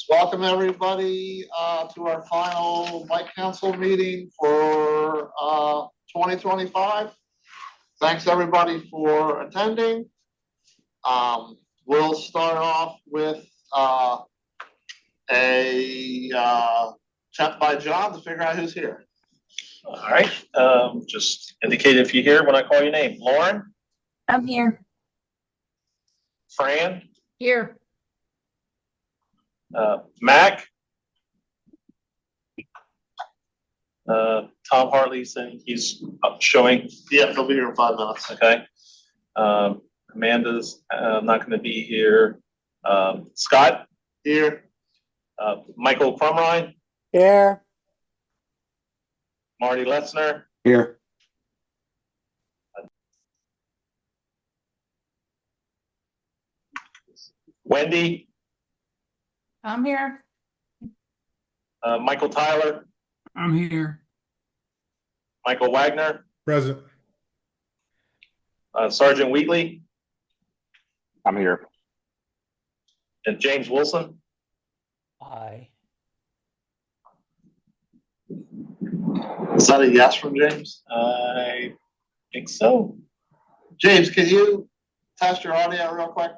Welcome everybody to our final Bike Council meeting for 2025. Thanks everybody for attending. We'll start off with a chat by John to figure out who's here. All right, just indicate if you're here when I call your name. Lauren? I'm here. Fran? Here. Mac? Tom Hartley saying he's showing. Yeah, he'll be here in 5 minutes. Okay. Amanda's not going to be here. Scott? Here. Michael Crumrine? Here. Marty Letzner? Here. Wendy? I'm here. Michael Tyler? I'm here. Michael Wagner? Present. Sergeant Wheatley? I'm here. And James Wilson? Hi. Is that a yes from James? I think so. James, can you test your audio real quick?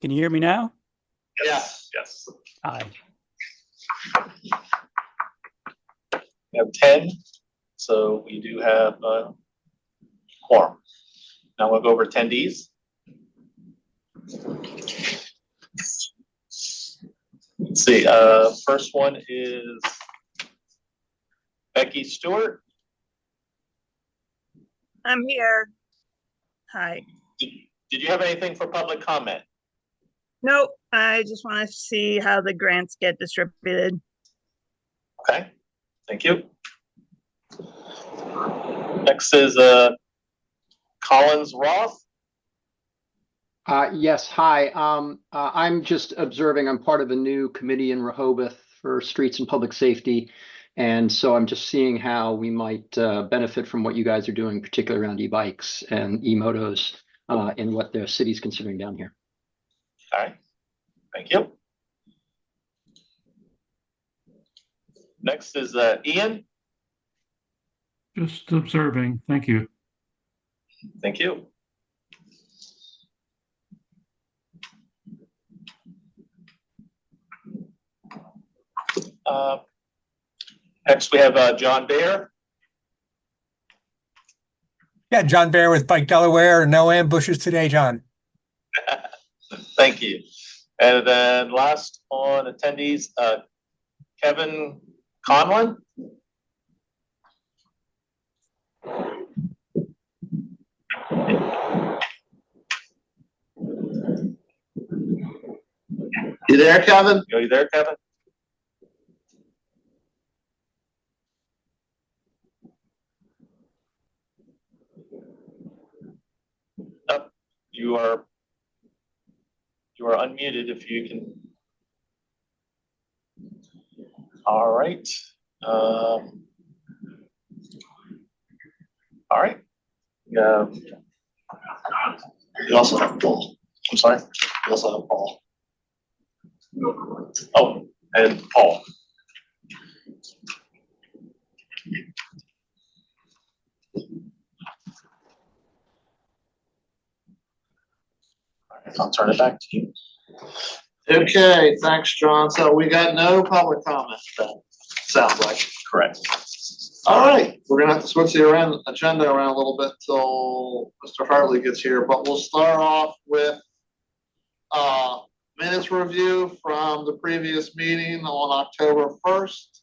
Can you hear me now? Yes. Yes. Hi. We have 10, so we do have quorum. Now we'll go over attendees. Let's see, first one is Becky Stewart. I'm here. Hi. Did you have anything for public comment? Nope. I just want to see how the grants get distributed. Okay, thank you. Next is Collins Roth. Yes, hi. I'm just observing. I'm part of a new committee in Rehoboth for streets and public safety. And so I'm just seeing how we might benefit from what you guys are doing, particularly around e-bikes and e-motos in what the city's considering down here. All right, thank you. Next is Ian. Just observing. Thank you. Thank you. Next we have John Baer. Yeah, John Baer with Bike Delaware. No ambushes today, John. Thank you. And then last on attendees, Kevin Conlon. You there, Kevin? Are you there, Kevin? Oh, you are unmuted if you can. All right. All right. Yeah. You also have Paul. I'm sorry. You also have Paul. Oh, and Paul. All right, I'll turn it back to you. Okay, thanks, John. So we got no public comment then, sounds like. Correct. All right, we're gonna have to switch the agenda around a little bit till Mr. Hartley gets here, but we'll start off with minutes review from the previous meeting on October 1st.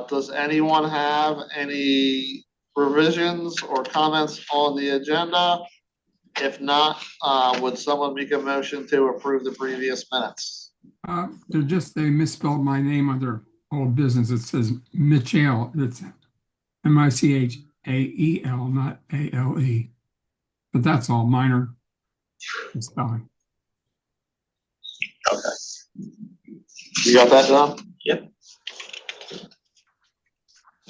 Does anyone have any revisions or comments on the agenda? If not, would someone make a motion to approve the previous minutes? They misspelled my name under old business. It says Michael. It's Michael, not ALE. But that's all minor spelling. Okay. You got that, John? Yep.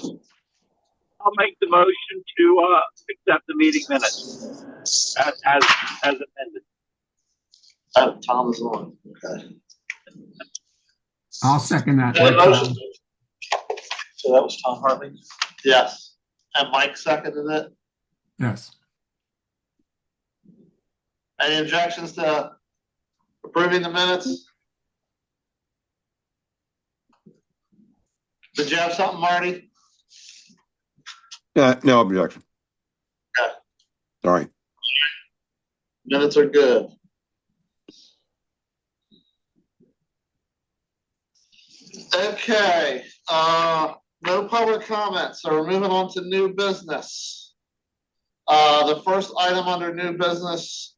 I'll make the motion to accept the meeting minutes as amended. Oh, Tom is on. Okay. I'll second that. Yeah, motion. So that was Tom Hartley. Yes, and Mike seconded it. Yes. Any objections to approving the minutes? Did you have something, Marty? No objection. Okay. All right. Minutes are good. Okay, no public comments, so we're moving on to new business. The first item under new business,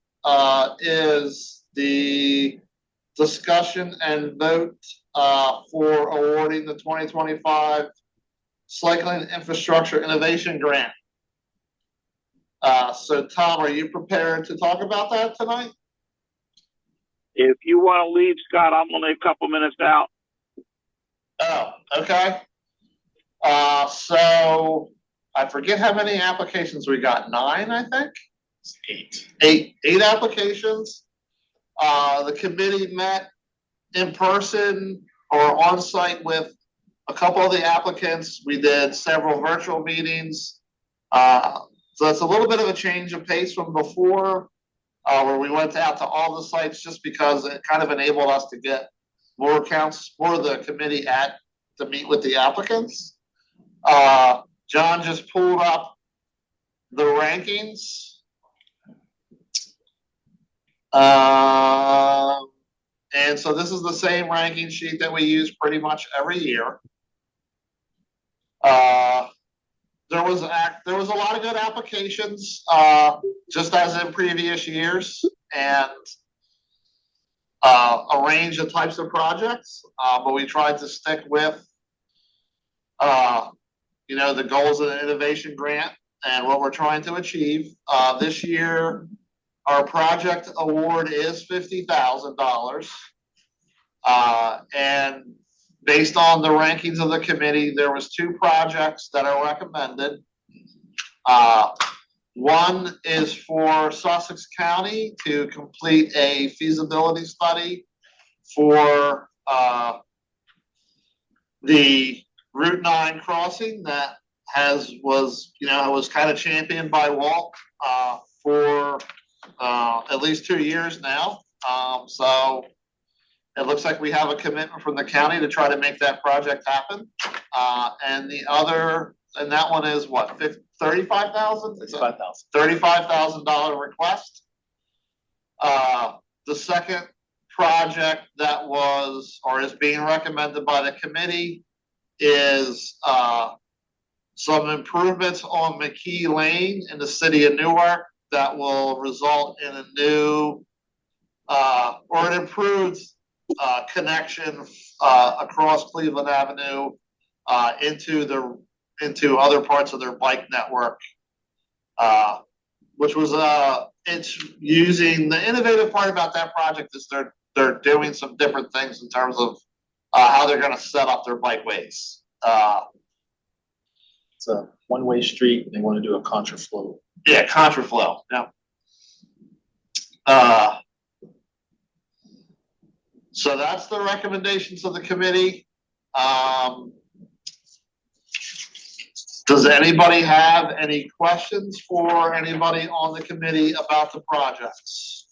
is the discussion and vote, for awarding the 2025 Cycling Infrastructure Innovation Grant. So Tom, are you prepared to talk about that tonight? If you want to leave, Scott, I'm only a couple minutes out. Oh, okay. So I forget how many applications we got. 9, I think. Eight applications. The committee met in person or on site with a couple of the applicants. We did several virtual meetings. So it's a little bit of a change of pace from before, where we went out to all the sites just because it kind of enabled us to get more accounts for the committee to meet with the applicants. John just pulled up the rankings. And so this is the same ranking sheet that we use pretty much every year. There was a lot of good applications, just as in previous years, and a range of types of projects, but we tried to stick with, the goals of the innovation grant and what we're trying to achieve. This year, our project award is $50,000. And based on the rankings of the committee, there was 2 projects that are recommended. One is for Sussex County to complete a feasibility study for the Route 9 crossing that was kind of championed by Walt for at least 2 years now. So it looks like we have a commitment from the county to try to make that project happen. And that one is what, $35,000? $35,000 request. The second project that is being recommended by the committee is some improvements on McKee Lane in the city of Newark that will result in a new or an improved connection across Cleveland Avenue into other parts of their bike network, which was it's using the innovative part about that project is they're doing some different things in terms of how they're going to set up their bikeways. It's a one-way street, and they want to do a contraflow. Yeah, contraflow. Yeah. So that's the recommendations of the committee. Does anybody have any questions for anybody on the committee about the projects?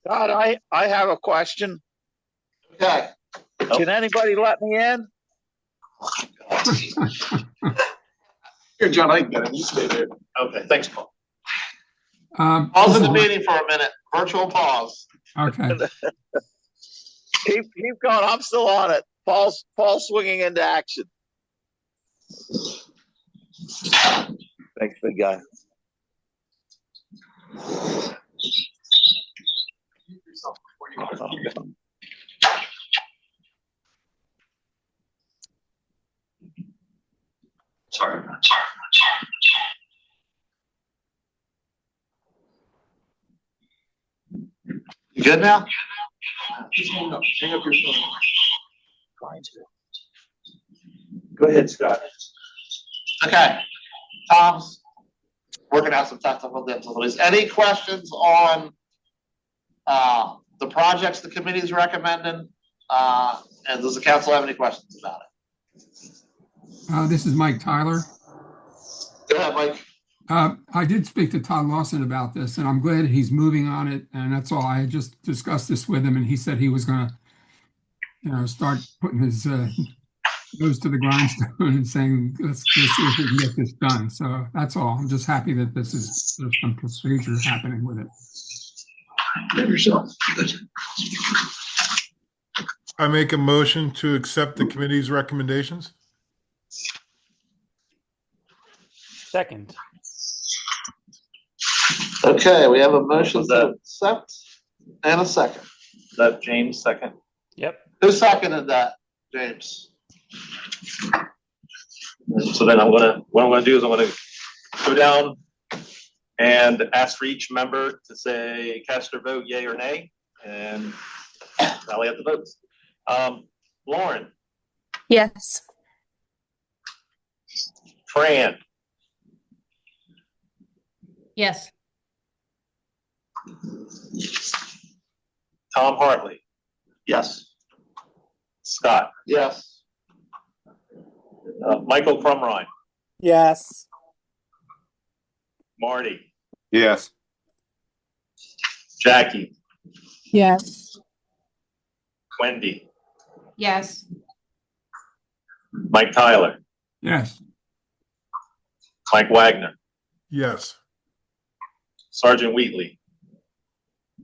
Scott, I have a question. Okay. Can anybody let me in? Here, John, I can get it. You stay there. Okay, thanks, Paul. Pause the meeting for a minute. Virtual pause. Okay. Keep going. I'm still on it. Paul's swinging into action. Thanks, big guy. Sorry. You good now? Hang up your phone. Trying to. Go ahead, Scott. Okay. Tom's working out some technical difficulties. Any questions on the projects the committee's recommending. And does the council have any questions about it? This is Mike Tyler. Go ahead, Mike. I did speak to Todd Lawson about this, and I'm glad he's moving on it. And that's all. I had just discussed this with him, and he said he was going to, start putting his nose to the grindstone and saying, let's see if we can get this done. So that's all. I'm just happy that there's some procedure happening with it. I make a motion to accept the committee's recommendations. Second. Okay, we have a motion to accept and a second. Is that James second? Yep. Who seconded that, James? So then what I'm gonna do is I'm gonna go down and ask for each member to say, cast their vote, yay or nay, and tally up the votes. Lauren, Yes. Fran, Yes. Tom Hartley, Yes. Scott, Yes. Michael Crumrine, Yes. Marty, Yes. Jackie, Yes. Wendy, Yes. Mike Tyler, Yes. Mike Wagner, Yes. Sergeant Wheatley,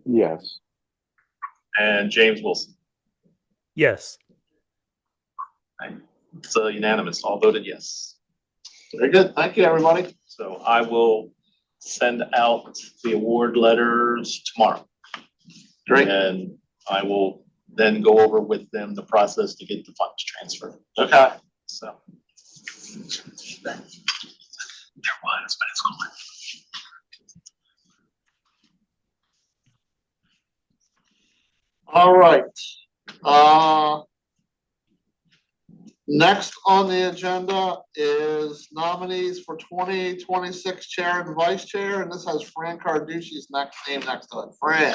Yes. and James Wilson. Yes. It's unanimous, all voted yes. Very good. Thank you, everybody. So I will send out the award letters tomorrow. Great. And I will then go over with them the process to get the funds transferred. Okay. So. There was, but it's gone. All right. Next on the agenda is nominees for 2026 chair and vice chair, and this has Fran Carducci's name next to it. Fran.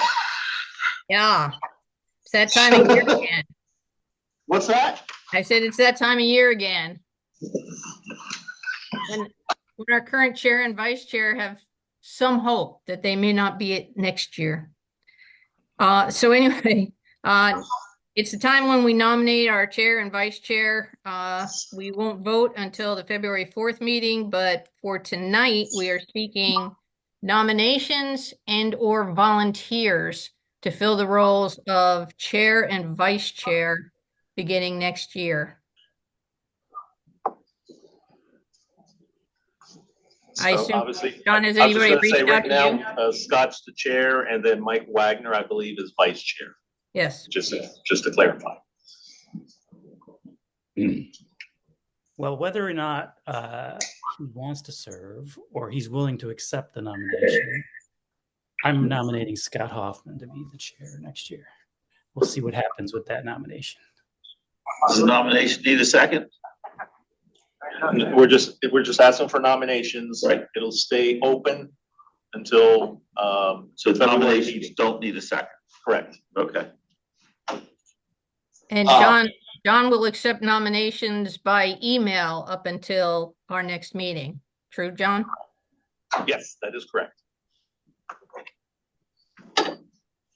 Yeah. It's that time of year again. What's that? I said it's that time of year again. When our current chair and vice chair have some hope that they may not be it next year. So anyway, it's the time when we nominate our chair and vice chair. We won't vote until the February 4th meeting, but for tonight, we are seeking nominations and or volunteers to fill the roles of chair and vice chair beginning next year. I So assume, obviously, John, has I was just anybody gonna reached say out right to now, Scott's the chair, and then Mike Wagner, I believe, is vice chair. Yes. Just to clarify. Well, whether or not he wants to serve or he's willing to accept the nomination, I'm nominating Scott Hoffman to be the chair next year. We'll see what happens with that nomination. Does the nomination need a second? We're just asking for nominations. Right. It'll stay open until So the February nominations meeting. don't need a second. Correct. Okay. And John will accept nominations by email up until our next meeting. True, John? Yes, that is correct.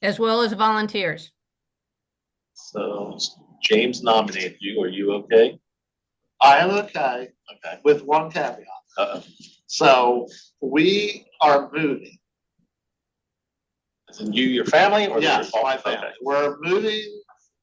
As well as volunteers. So James nominated you. Are you okay? I am okay Okay. with one caveat. Uh-oh. So we are moving. Is it you, your family, or Yes, your- my okay. family. We're moving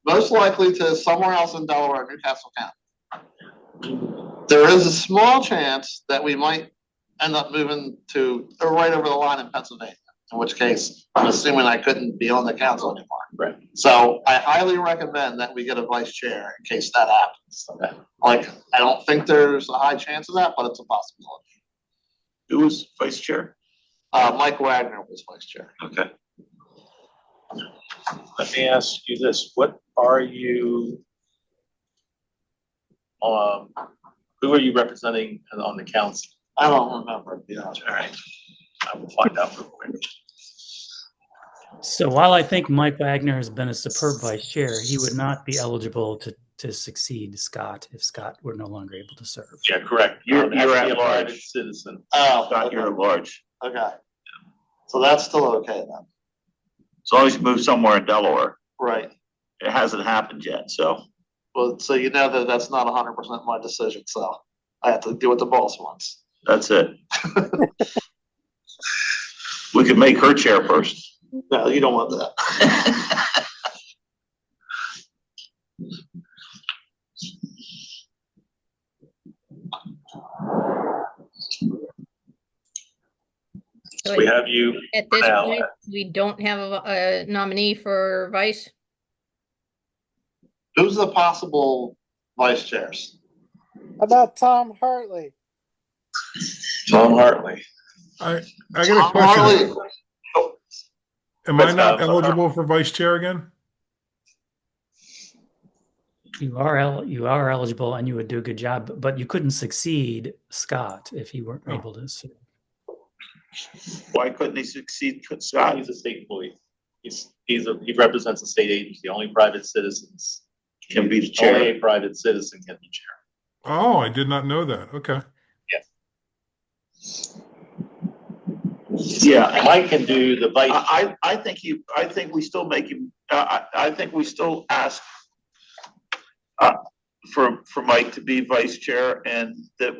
most likely to somewhere else in Delaware, Newcastle County. There is a small chance that we might end up moving to right over the line in Pennsylvania, in which case I'm assuming I couldn't be on the council anymore. Right. So I highly recommend that we get a vice chair in case that happens. Okay. Like, I don't think there's a high chance of that, but it's a possibility. Who was vice chair? Mike Wagner was vice chair. Okay. Let me ask you this. What are you, who are you representing on the council? I don't remember, to be honest. All right. I will find out real quick. So while I think Mike Wagner has been a superb vice chair, he would not be eligible to succeed Scott if Scott were no longer able to serve. Yeah, correct. You're Has to at be a large. private citizen. Oh, Scott, you're at large. okay. So that's still okay then, As long as you move somewhere in Delaware. right? It hasn't happened yet, so. Well, so you know that that's not 100% my decision, so I have to do what the boss wants. That's it. We could make her chairperson. No, you don't want that. So We have you. at this now. point, we don't have a nominee for vice. Who's the possible vice chairs? How about Tom Hartley? Tom Hartley. I got a Tom question. Hartley. Am I not eligible for vice chair again? You are eligible and you would do a good job, but you couldn't succeed Scott if he weren't able to serve. Why couldn't he succeed Scott? He's a state employee. He represents a state agency. Only private citizens Can be the chair. Only a private citizen can be chair. Oh, I did not know that. Okay. Yeah, Mike can do the vice. I think we still make him, I think we still ask for Mike to be vice chair, and that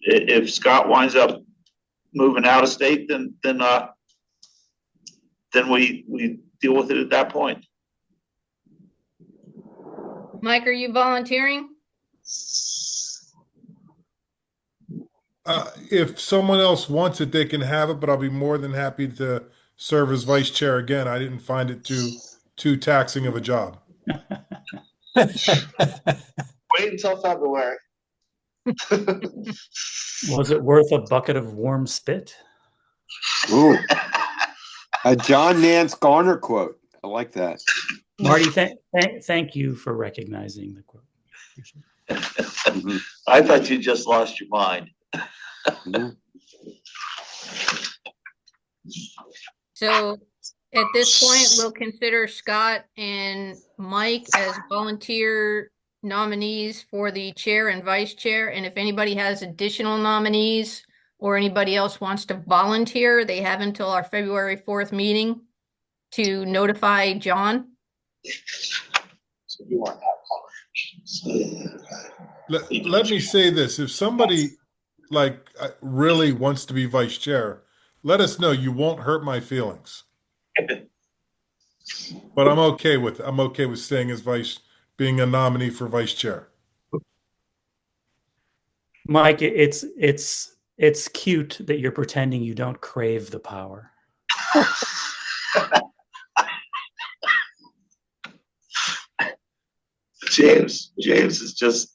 if Scott winds up moving out of state, then we deal with it at that point. Mike, are you volunteering? If someone else wants it, they can have it, but I'll be more than happy to serve as vice chair again. I didn't find it too taxing of a job. Wait until February. Was it worth a bucket of warm spit? Ooh, a John Nance Garner quote. I like that. Marty, thank you for recognizing the quote. Mhm. I thought you just lost your mind. Yeah. So at this point, we'll consider Scott and Mike as volunteer nominees for the chair and vice chair. And if anybody has additional nominees or anybody else wants to volunteer, they have until our February 4th meeting to notify John. So you weren't that Let me say this. If somebody really wants to be vice chair, let us know. You won't hurt my feelings. But I'm okay with staying as being a nominee for vice chair. Mike, it's cute that you're pretending you don't crave the power. James is just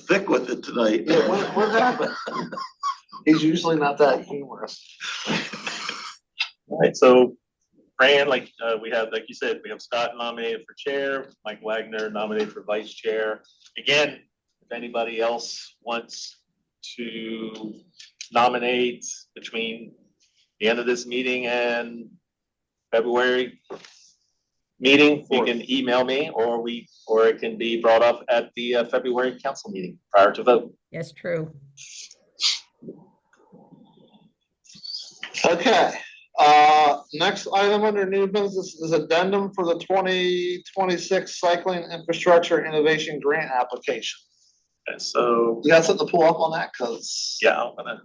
thick with it tonight. Yeah, what happened? He's usually not that humorous. All right, so Fran, we have, like you said, we have Scott nominated for chair, Mike Wagner nominated for vice chair. Again, if anybody else wants to nominate between the end of this meeting and February meeting, you can email me, or it can be brought up at the February council meeting prior to vote. Yes, true. Okay, next item under new business is addendum for the 2026 Cycling Infrastructure Innovation Grant application. And so, You got something to pull up on that? Cause yeah, I'm gonna.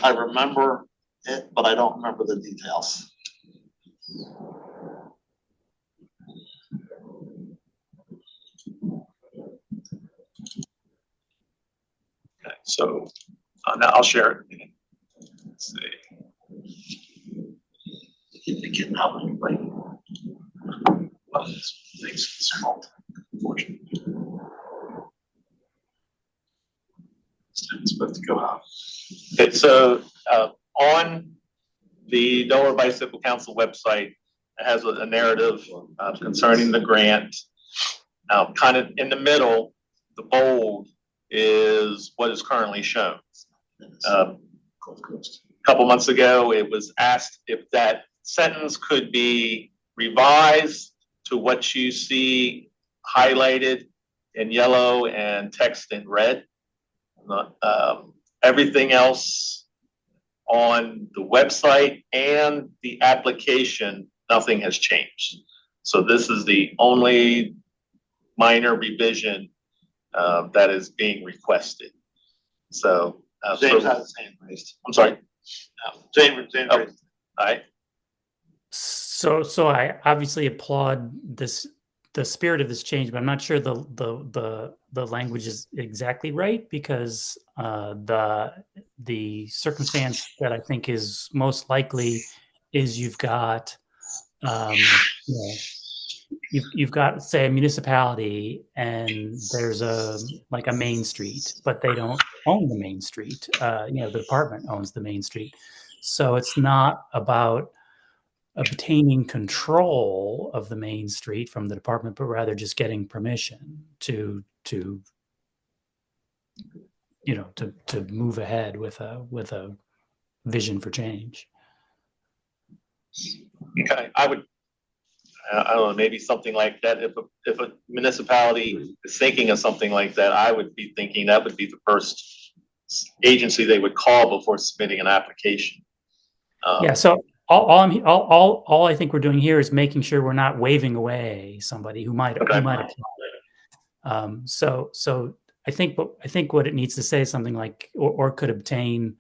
I remember it, but I don't remember the details. Okay, so now I'll share it. Let's see. Getting out of the way. Well, things small, unfortunately. It's supposed to go out. Okay, so on the Delaware Bicycle Council website, it has a narrative concerning the grant. Now, kind of in the middle, the bold is what is currently shown. Gulf couple months ago, it was asked if that sentence could be revised to what you see highlighted in yellow and text in red. Everything else on the website and the application, nothing has changed. So this is the only minor revision that is being requested. So James has his hand raised. I'm sorry. James Oh, raised. all right. So I obviously applaud the spirit of this change, but I'm not sure the language is exactly right, because the circumstance that I think is most likely is you've got you've got, say, a municipality, and there's a main street, but they don't own the main street. The department owns the main street, so it's not about obtaining control of the main street from the department, but rather just getting permission to move ahead with a vision for change. Okay, I don't know, maybe something like that. If a municipality is thinking of something like that, I would be thinking that would be the first agency they would call before submitting an application. Yeah. So all I think we're doing here is making sure we're not waving away somebody who might apply. So I think what it needs to say is something like, or could obtain,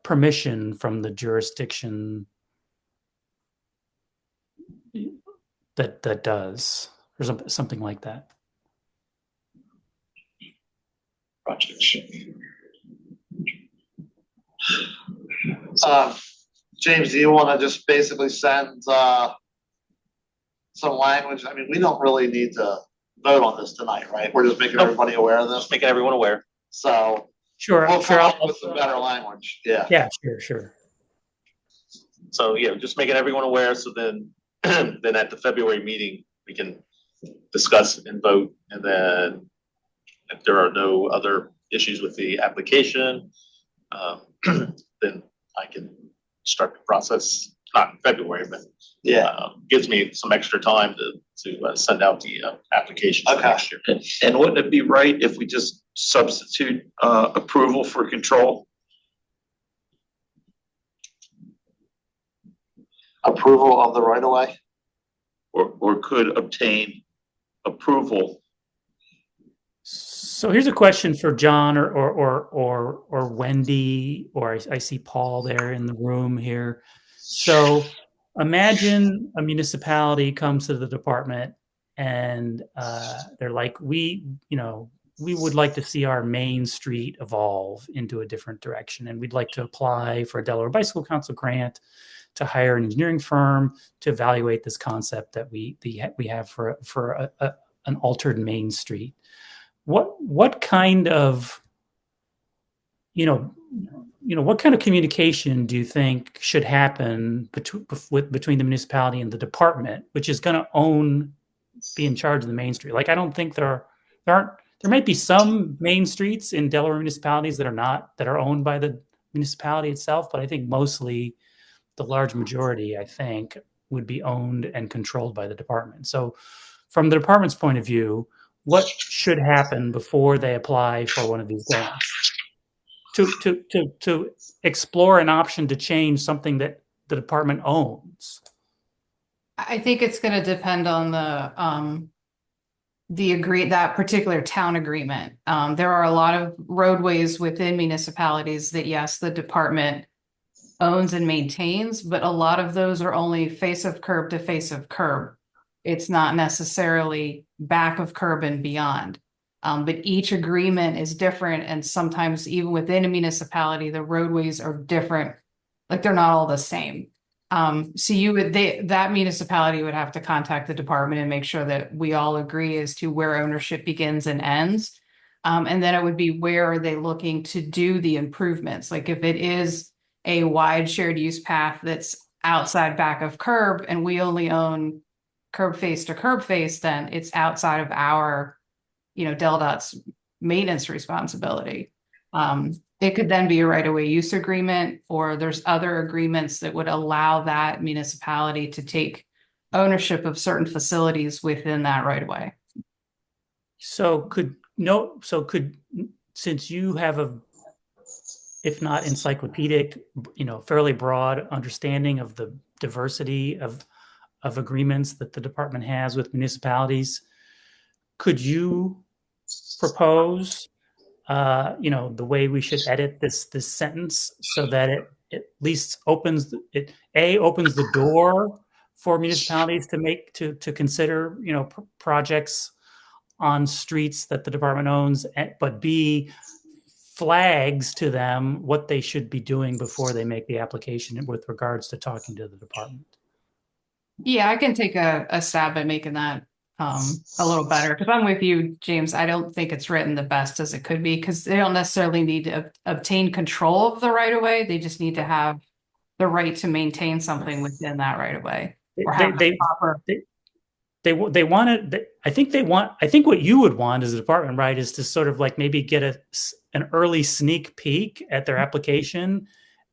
permission from the jurisdiction that does, or something like that. James, do you want to just basically send some language? I mean, we don't really need to vote on this tonight, right? We're just making everybody aware of this. Just making everyone aware. So sure, we'll come up with some better language. Yeah. Yeah, sure. So yeah, just making everyone aware. So then at the February meeting, we can discuss and vote. And then if there are no other issues with the application, then I can start the process, not in February, but gives me some extra time to send out the application for next year. And wouldn't it be right if we just substitute approval for control? Approval of the right of way? Or could obtain approval. So here's a question for John or Wendy, or I see Paul there in the room here. So imagine a municipality comes to the department and they're like, we would like to see our main street evolve into a different direction, and we'd like to apply for a Delaware Bicycle Council grant to hire an engineering firm to evaluate this concept that we have for an altered main street. What kind of what kind of communication do you think should happen between the municipality and the department, which is going to be in charge of the main street? Like, I don't think there might be some main streets in Delaware municipalities that are owned by the municipality itself, but I think mostly the large majority, I think, would be owned and controlled by the department. So from the department's point of view, what should happen before they apply for one of these grants to explore an option to change something that the department owns? I think it's going to depend on that particular town agreement. There are a lot of roadways within municipalities that, yes, the department owns and maintains, but a lot of those are only face of curb to face of curb. It's not necessarily back of curb and beyond. But each agreement is different, and sometimes even within a municipality, the roadways are different. Like, they're not all the same. So that municipality would have to contact the department and make sure that we all agree as to where ownership begins and ends. And then it would be, where are they looking to do the improvements? Like, if it is a wide shared use path that's outside back of curb and we only own curb face to curb face, then it's outside of our, DelDOT's maintenance responsibility. It could then be a right-of-way use agreement, or there's other agreements that would allow that municipality to take ownership of certain facilities within that right-of-way. So since you have a, if not encyclopedic, fairly broad understanding of the diversity of agreements that the department has with municipalities, could you propose, the way we should edit this sentence so that it at least opens the door for municipalities to consider, projects on streets that the department owns, but B, flags to them what they should be doing before they make the application with regards to talking to the department. Yeah, I can take a stab at making that a little better, because I'm with you, James. I don't think it's written the best as it could be, because they don't necessarily need to obtain control of the right of way. They just need to have the right to maintain something within that right of way, or have the proper. They want it. I think what you would want as a department, right, is to sort of like maybe get an early sneak peek at their application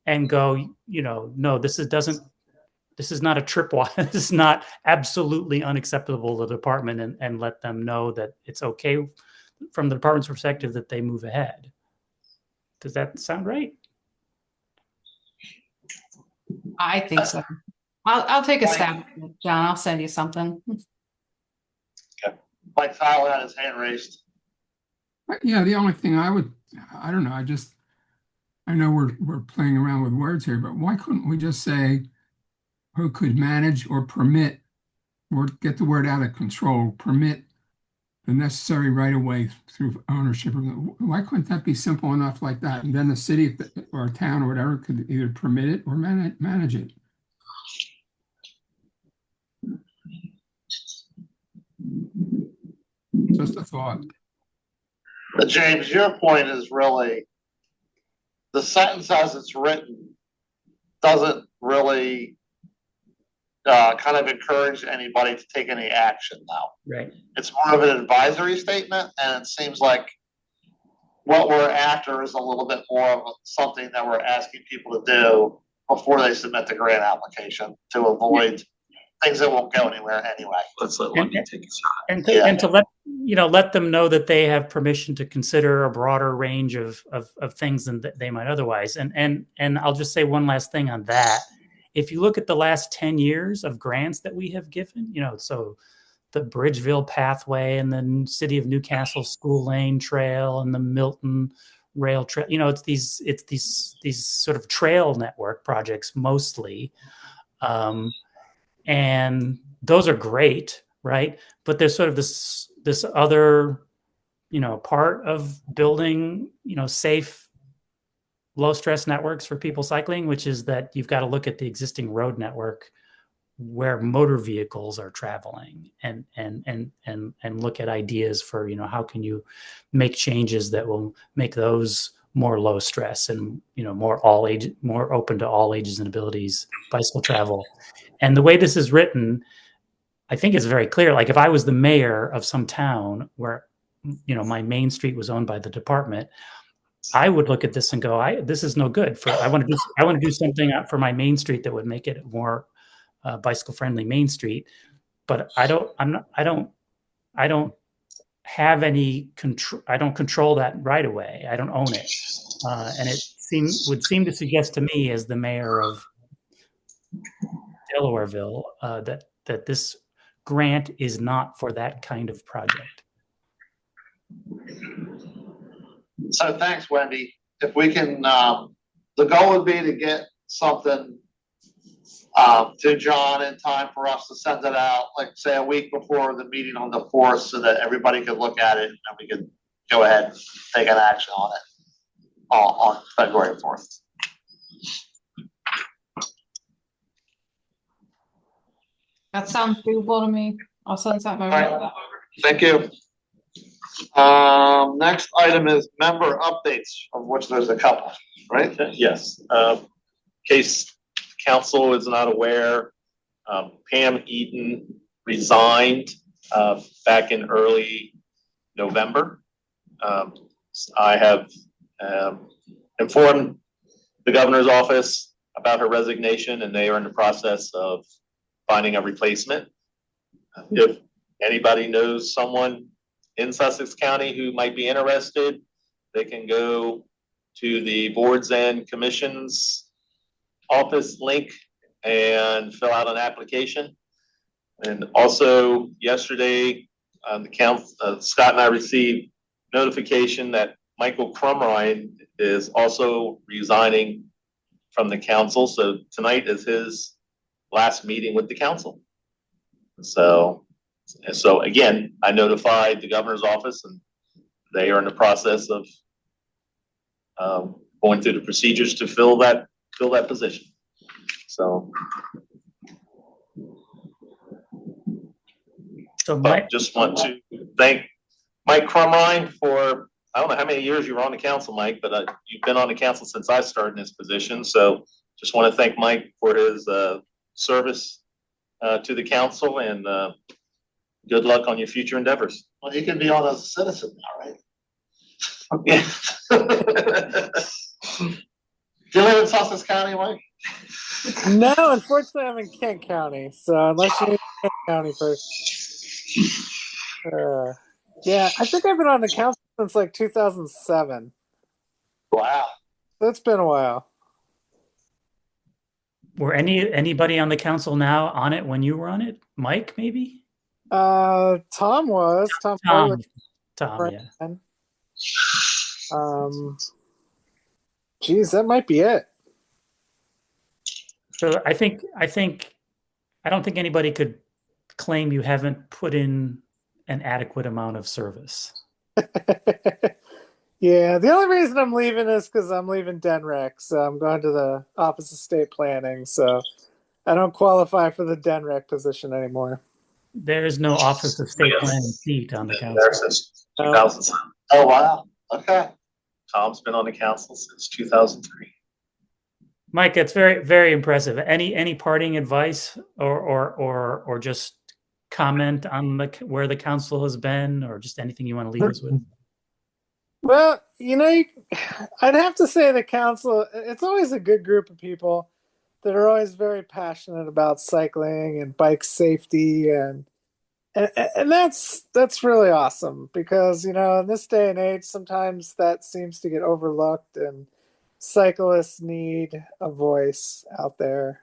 and go, no, this is not a tripwire. This is not absolutely unacceptable to the department, and let them know that it's okay from the department's perspective that they move ahead. Does that sound right? I think so. I'll take a stab, John. I'll send you something. Mike Tyler had his hand raised. Yeah, the only thing I don't know, I know we're playing around with words here, but why couldn't we just say who could manage or permit, or get the word out of control, permit the necessary right of way through ownership? Why couldn't that be simple enough like that? And then the city or a town or whatever could either permit it or manage it. Just a thought. But James, your point is really the sentence as it's written doesn't really kind of encourage anybody to take any action now. Right. It's more of an advisory statement, and it seems like what we're after is a little bit more of something that we're asking people to do before they submit the grant application to avoid things that won't go anywhere anyway. Let's let Wendy take a shot. And to let them know that they have permission to consider a broader range of things than they might otherwise. And I'll just say one last thing on that. If you look at the last 10 years of grants that we have given, so the Bridgeville Pathway and the City of Newcastle School Lane Trail and the Milton Rail Trail, it's these sort of trail network projects mostly. And those are great, right? But there's sort of this other, part of building, safe, low stress networks for people cycling, which is that you've got to look at the existing road network where motor vehicles are traveling, and look at ideas for, how can you make changes that will make those more low stress and, more open to all ages and abilities bicycle travel. And the way this is written, I think it's very clear. Like if I was the mayor of some town where, my main street was owned by the department, I would look at this and go, this is no good. I want to do something for my main street that would make it more bicycle friendly main street. But I don't have any control. I don't control that right away. I don't own it. And it would seem to suggest to me, as the mayor of Delawareville, that this grant is not for that kind of project. So thanks, Wendy. If we can, the goal would be to get something to John in time for us to send it out, like say a week before the meeting on the 4th, so that everybody could look at it and we could go ahead and take an action on it on February 4th. That sounds doable to me. I'll send something over. All right. Thank you. Next item is member updates, of which there's a couple, right? Yes. In case council is not aware, Pam Eaton resigned back in early November. I have informed the governor's office about her resignation, and they are in the process of finding a replacement. If anybody knows someone in Sussex County who might be interested, they can go to the boards and commissions office link and fill out an application. And also yesterday, the council, Scott and I received notification that Michael Crumrine is also resigning from the council. So tonight is his last meeting with the council. So again, I notified the governor's office, and they are in the process of going through the procedures to fill that position. So Mike, just want to thank Mike Crumrine for, I don't know how many years you were on the council, Mike, but you've been on the council since I started in this position. So just want to thank Mike for his service to the council, and good luck on your future endeavors. Well, you can be on as a citizen now, right? Yeah. Do you live in Sussex County, Mike? No, unfortunately, I'm in Kent County. So unless you're in Kent County first. Yeah, I think I've been on the council since like 2007. Wow. That's been a while. were anybody on the council now on it when you were on it? Mike, maybe? Tom was. Tom, Yeah. Geez, that might be it. So I don't think anybody could claim you haven't put in an adequate amount of service. Yeah, the only reason I'm leaving is because I'm leaving DENREC, so I'm going to the Office of State Planning, so I don't qualify for the DENREC position anymore. There's no Office of State Planning seat on the council. Since 2007. Oh, wow. Okay. Tom's been on the council since 2003. Mike, it's very, very impressive. Any parting advice or just comment on where the council has been, or just anything you want to leave us with? Well, I'd have to say the council, it's always a good group of people that are always very passionate about cycling and bike safety, and that's really awesome because, in this day and age, sometimes that seems to get overlooked, and cyclists need a voice out there.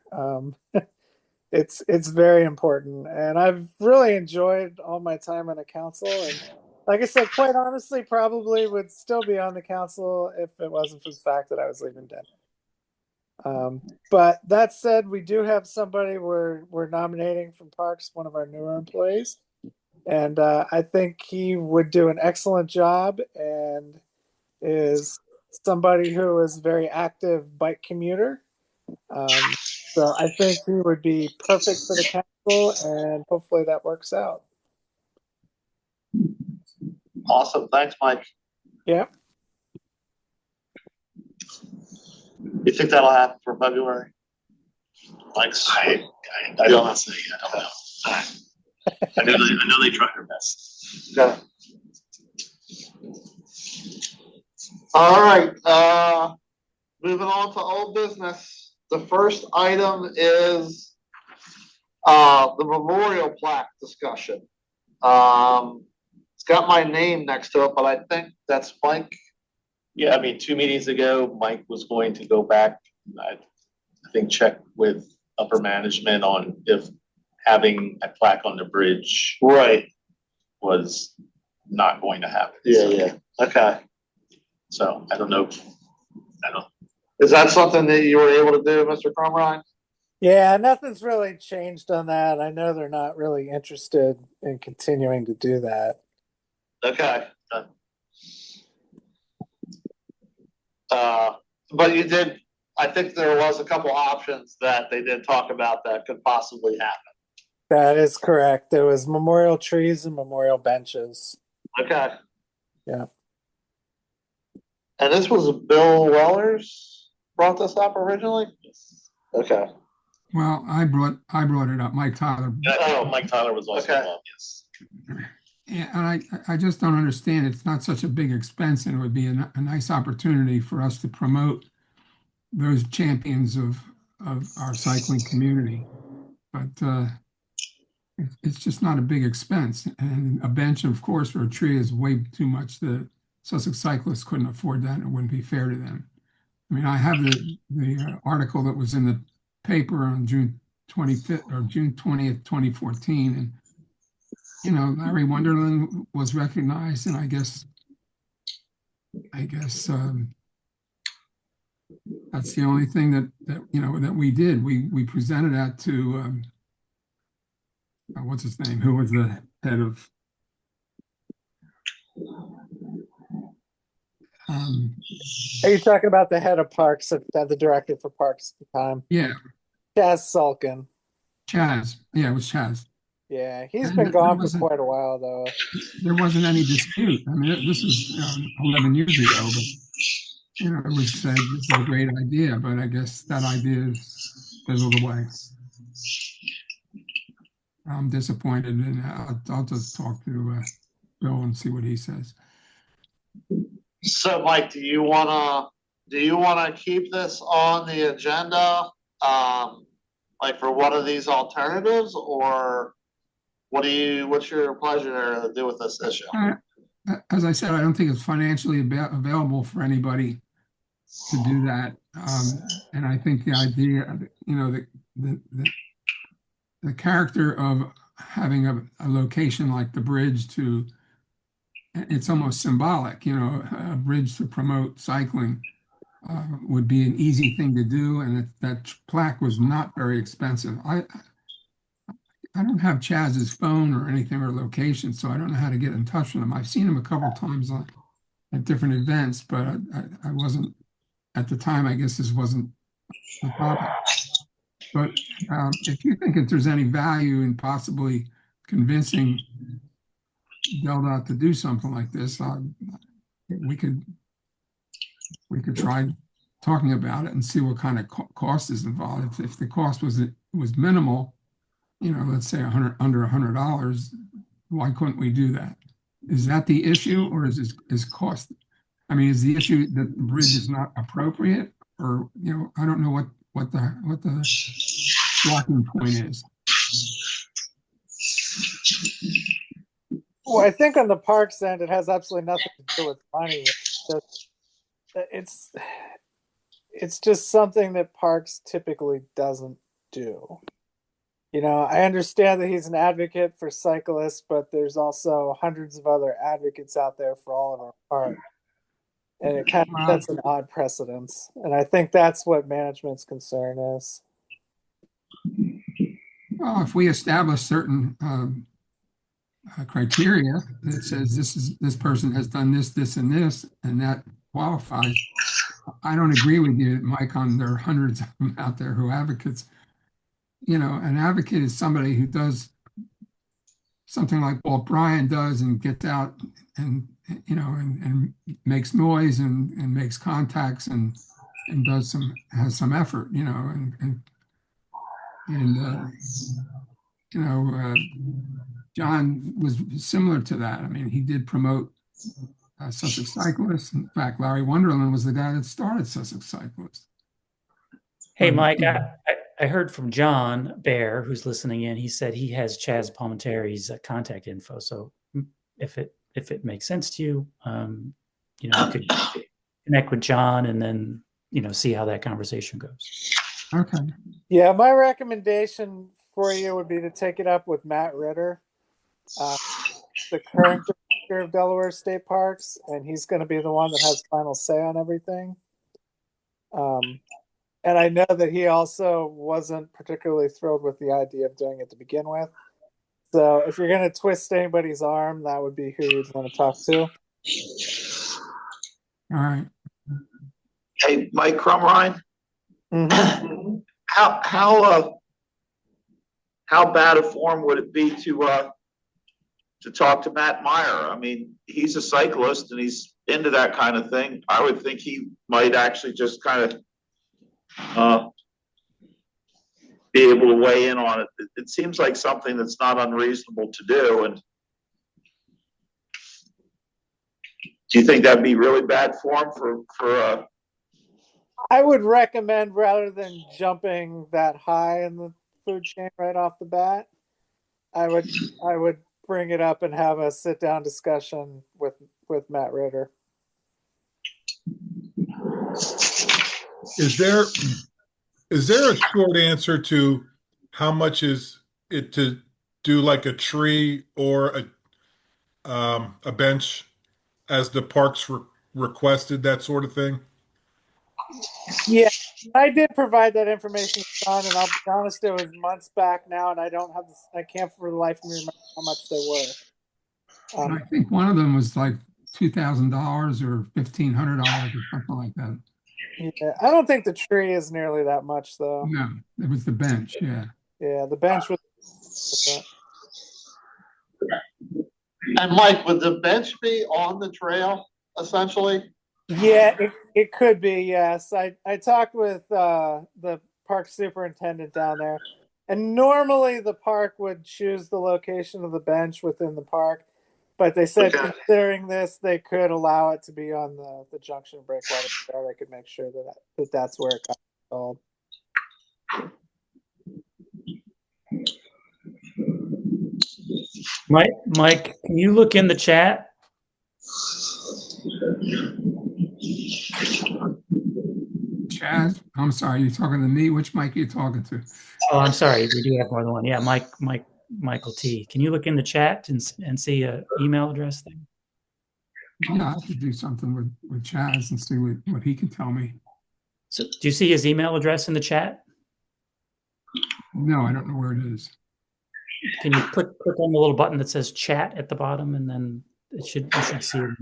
It's very important, and I've really enjoyed all my time on the council, and like I said, quite honestly, probably would still be on the council if it wasn't for the fact that I was leaving Denver. But that said, we do have somebody we're nominating from Parks, one of our newer employees, and I think he would do an excellent job and is somebody who is a very active bike commuter. So I think he would be perfect for the council, and hopefully that works out. Awesome. Thanks, Mike. Yeah. You think that'll happen for February? Mike's, I don't know. I don't know. I know they tried their best. Okay. All right. Moving on to old business. The first item is the memorial plaque discussion. It's got my name next to it, but I think that's Mike. Yeah, 2 meetings ago, Mike was going to go back, I think, check with upper management on if having a plaque on the bridge was not going to happen. Yeah. Okay. So I don't know. Is that something that you were able to do, Mr. Crumrine? Yeah, nothing's really changed on that. I know they're not really interested in continuing to do that. Okay. But you did, I think there was a couple options that they did talk about that could possibly happen. That is correct. There was memorial trees and memorial benches. Okay. Yeah. And this was Bill Wellers brought this up originally? Okay. Well, I brought it up. Mike Tyler. Mike Tyler was also involved, yes. Yeah, and I just don't understand. It's not such a big expense, and it would be a nice opportunity for us to promote those champions of our cycling community. But it's just not a big expense. And a bench, of course, or a tree is way too much. The Sussex cyclists couldn't afford that, and it wouldn't be fair to them. I mean, I have the article that was in the paper on June 25th or June 20th, 2014, and Larry Wonderland was recognized, and I guess that's the only thing that we did. We presented that to what's his name? Who was the head of? Are you talking about the head of parks, the director for parks at the time? Yeah, Chaz Sulkin. Chaz. Yeah, it was Chaz. Yeah, he's And been gone for quite a while, though. There wasn't any dispute. I mean, this was 11 years ago, but it was said this is a great idea, but I guess that idea is fizzled away. I'm disappointed, and I'll just talk to Bill and see what he says. So, Mike, do you wanna keep this on the agenda, like for one of these alternatives, or what's your pleasure to do with this issue? As I said, I don't think it's financially available for anybody to do that, and I think the idea, the character of having a location like the bridge it's almost symbolic, a bridge to promote cycling would be an easy thing to do, and that plaque was not very expensive. I don't have Chaz's phone or anything or location, so I don't know how to get in touch with him. I've seen him a couple of times at different events, but I wasn't, at the time, I guess this wasn't the topic. But if you think that there's any value in possibly convincing DelDOT to do something like this, we could try talking about it and see what kind of cost is involved. If the cost was minimal, let's say under $100, why couldn't we do that? Is that the issue, or is cost? I mean, is the issue that the bridge is not appropriate, or I don't know what the blocking point is. Well, I think on the parks end, it has absolutely nothing to do with money. It's just something that parks typically doesn't do. I understand that he's an advocate for cyclists, but there's also hundreds of other advocates out there for all of our parks. And it kind of sets an odd precedence. And I think that's what management's concern is. Well, if we establish certain criteria that says this person has done this, and this, and that qualifies, I don't agree with you, Mike, on there are hundreds of them out there who advocates. An advocate is somebody who does something like Walt Bryan does and gets out and makes noise and makes contacts and has some effort, John was similar to that. I mean, he did promote Sussex Cyclists. In fact, Larry Wonderland was the guy that started Sussex Cyclists. Hey, Mike, I heard from John Bear, who's listening in. He said he has Chaz Palminteri's contact info. So if it makes sense to you, you could connect with John and then, see how that conversation goes. Okay. Yeah, my recommendation for you would be to take it up with Matt Ritter, the current director of Delaware State Parks, and he's going to be the one that has final say on everything. And I know that he also wasn't particularly thrilled with the idea of doing it to begin with. So if you're going to twist anybody's arm, that would be who you'd want to talk to. All right. Hey, Mike Crumrine. Mm-hmm. How bad a form would it be to talk to Matt Meyer? I mean, he's a cyclist and he's into that kind of thing. I would think he might actually just kind of be able to weigh in on it. It seems like something that's not unreasonable to do, and Do you think that'd be really bad form I would recommend rather than jumping that high in the food chain right off the bat, I would bring it up and have a sit down discussion with Matt Ritter. Is there a short answer to how much is it to do like a tree or a bench as the parks requested, that sort of thing? Yeah, I did provide that information to John, and I'll be honest, it was months back now, and I don't have this, I can't for the life of me remember how much they were. I think one of them was like $2,000 or $1,500 or something like that. Yeah, I don't think the tree is nearly that much though. No, it was the bench. Yeah. Yeah, the bench was. And Mike, would the bench be on the trail essentially? Yeah, it could be. Yes, I talked with the park superintendent down there, and normally the park would choose the location of the bench within the park, but they said considering this, they could allow it to be on the junction breakwater trail. They could make sure that that's where it got installed. Mike, can you look in the chat? Chaz, I'm sorry, you're talking to me? Which Mike are you talking to? Oh, I'm sorry. We do have more than one. Yeah, Michael T. Can you look in the chat and see an email address thing? Yeah, I have to do something with Chaz and see what he can tell me. So, do you see his email address in the chat? No, I don't know where it is. Can you click on the little button that says chat at the bottom, and then you should see it.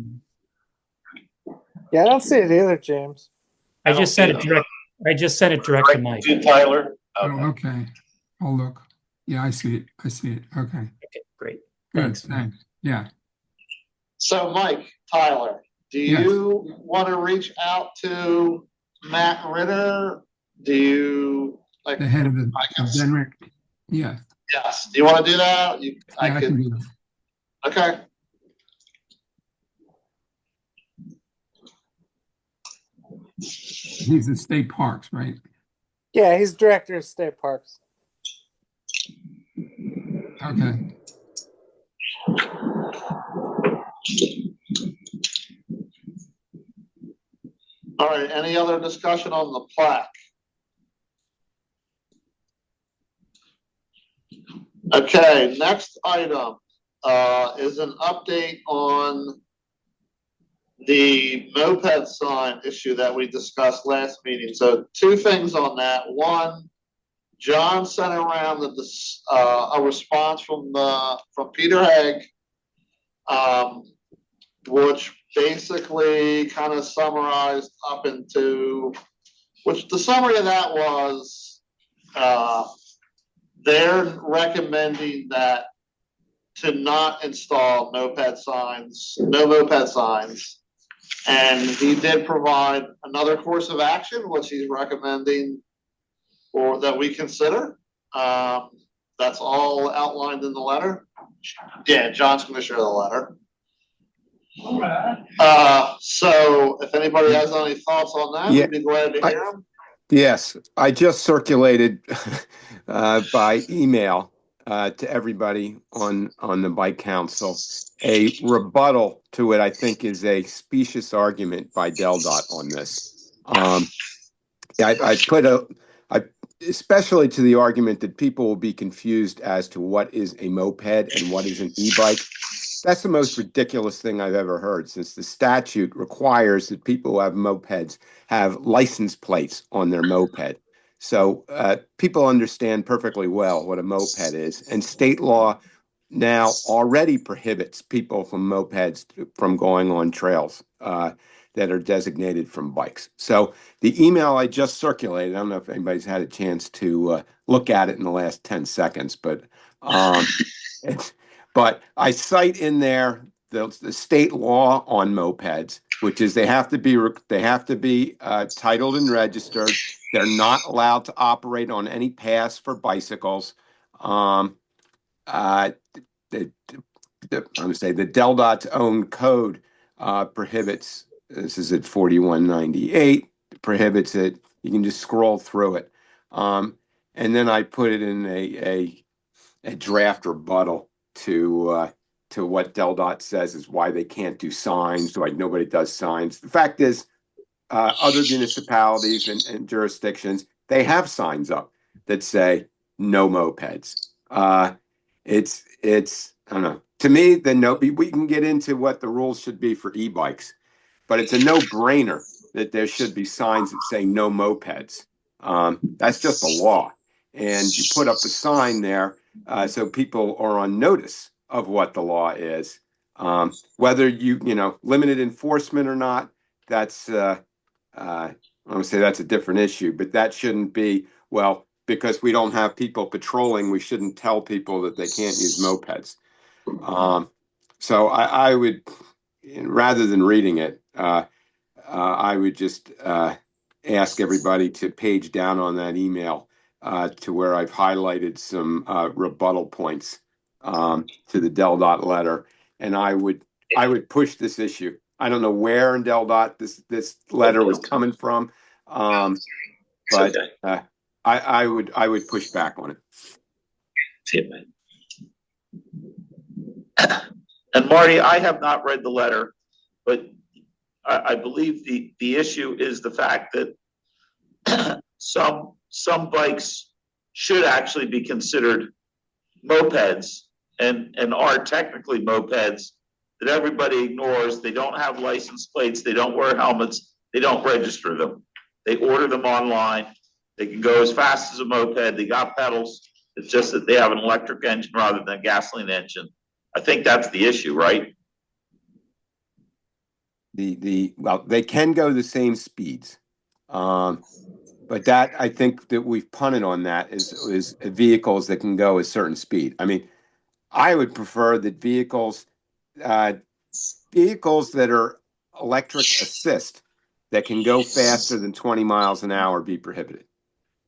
Yeah, I don't see it either, James. I just sent it direct to Mike. To Tyler. Okay. Oh, okay. I'll look. Yeah, I see it. Okay. Okay, great. Good. Thanks. Yeah. So Mike, Tyler, do you want to reach out to Matt Ritter? Do you like the head of the Denrick? Yeah. Yes. Do you want to do that? I can do that. Okay. He's the state parks, right? Yeah, he's director of state parks. Okay. All right. Any other discussion on the plaque? Okay. Next item is an update on the moped sign issue that we discussed last meeting. So two things on that. One, John sent around a response from Peter Haig, which basically kind of summarized up into, which the summary of that was they're recommending that to not install moped signs, no moped signs. And he did provide another course of action, which he's recommending or that we consider. That's all outlined in the letter. Yeah, John's going to share the letter. So if anybody has any thoughts on that, we'd be glad to hear them. Yes, I just circulated by email to everybody on the Bike Council a rebuttal to it. I think is a specious argument by DelDOT on this. Especially to the argument that people will be confused as to what is a moped and what is an e-bike. That's the most ridiculous thing I've ever heard, since the statute requires that people who have mopeds have license plates on their moped. So people understand perfectly well what a moped is, and state law now already prohibits people from mopeds from going on trails that are designated from bikes. So the email I just circulated, I don't know if anybody's had a chance to look at it in the last 10 seconds, but I cite in there the state law on mopeds, which is they have to be titled and registered. They're not allowed to operate on any paths for bicycles. I'm going to say the DelDOT's own code prohibits, this is at 4198, prohibits it. You can just scroll through it. And then I put it in a draft rebuttal to what DelDOT says is why they can't do signs, like nobody does signs. The fact is, other municipalities and jurisdictions, they have signs up that say no mopeds. It's I don't know. To me, we can get into what the rules should be for e-bikes, but it's a no-brainer that there should be signs that say no mopeds. That's just the law. And you put up a sign there so people are on notice of what the law is. Whether you limited enforcement or not, that's I want to say that's a different issue, but that shouldn't be, well, because we don't have people patrolling, we shouldn't tell people that they can't use mopeds. So I would, rather than reading it, I would just ask everybody to page down on that email to where I've highlighted some rebuttal points to the DelDOT letter, and I would push this issue. I don't know where in DelDOT this letter was coming from, but I would push back on it. And Marty, I have not read the letter, but I believe the issue is the fact that some bikes should actually be considered mopeds and are technically mopeds that everybody ignores. They don't have license plates, they don't wear helmets, they don't register them. They order them online. They can go as fast as a moped, they got pedals. It's just that they have an electric engine rather than a gasoline engine. I think that's the issue, right? Well, they can go the same speeds. But that, I think that we've punted on that is vehicles that can go a certain speed. I mean, I would prefer that vehicles that are electric assist that can go faster than 20 miles an hour be prohibited.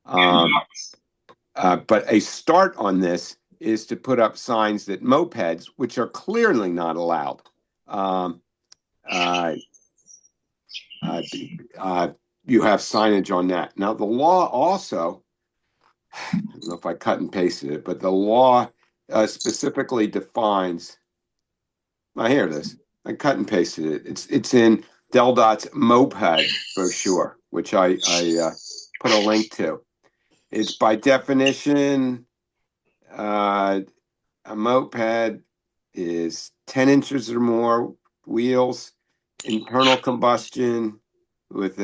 But a start on this is to put up signs that mopeds, which are clearly not allowed, you have signage on that. Now, the law also, I don't know if I cut and pasted it, but the law specifically defines, here it is. I cut and pasted it. It's in DelDOT's moped brochure, which I put a link to. It's by definition, a moped is 10 inches or more wheels, internal combustion with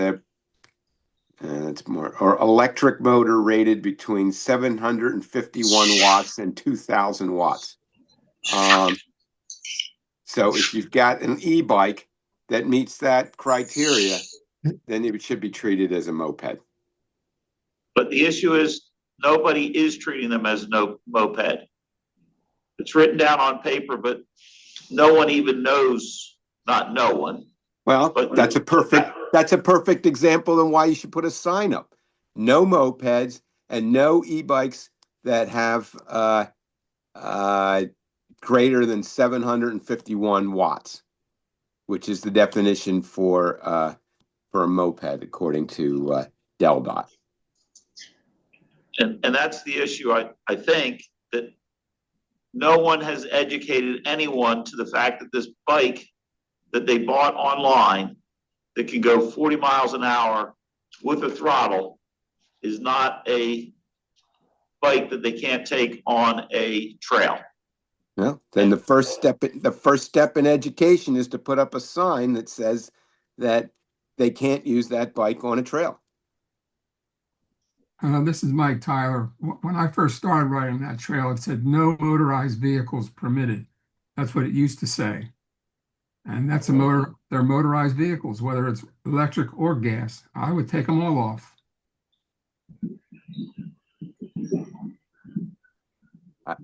it's more, or electric motor rated between 751 watts and 2000 watts. So if you've got an e-bike that meets that criteria, then it should be treated as a moped. But the issue is nobody is treating them as no moped. It's written down on paper, but no one even knows, not no one. Well, but that's a perfect example of why you should put a sign up. No mopeds and no e-bikes that have greater than 751 watts, which is the definition for a moped according to DelDOT. And that's the issue. I think that no one has educated anyone to the fact that this bike that they bought online that can go 40 miles an hour with a throttle is not a bike that they can't take on a trail. Well, then the first step in education is to put up a sign that says that they can't use that bike on a trail. This is Mike Tyler. When I first started riding that trail, it said no motorized vehicles permitted. That's what it used to say. And that's they're motorized vehicles, whether it's electric or gas. I would take them all off.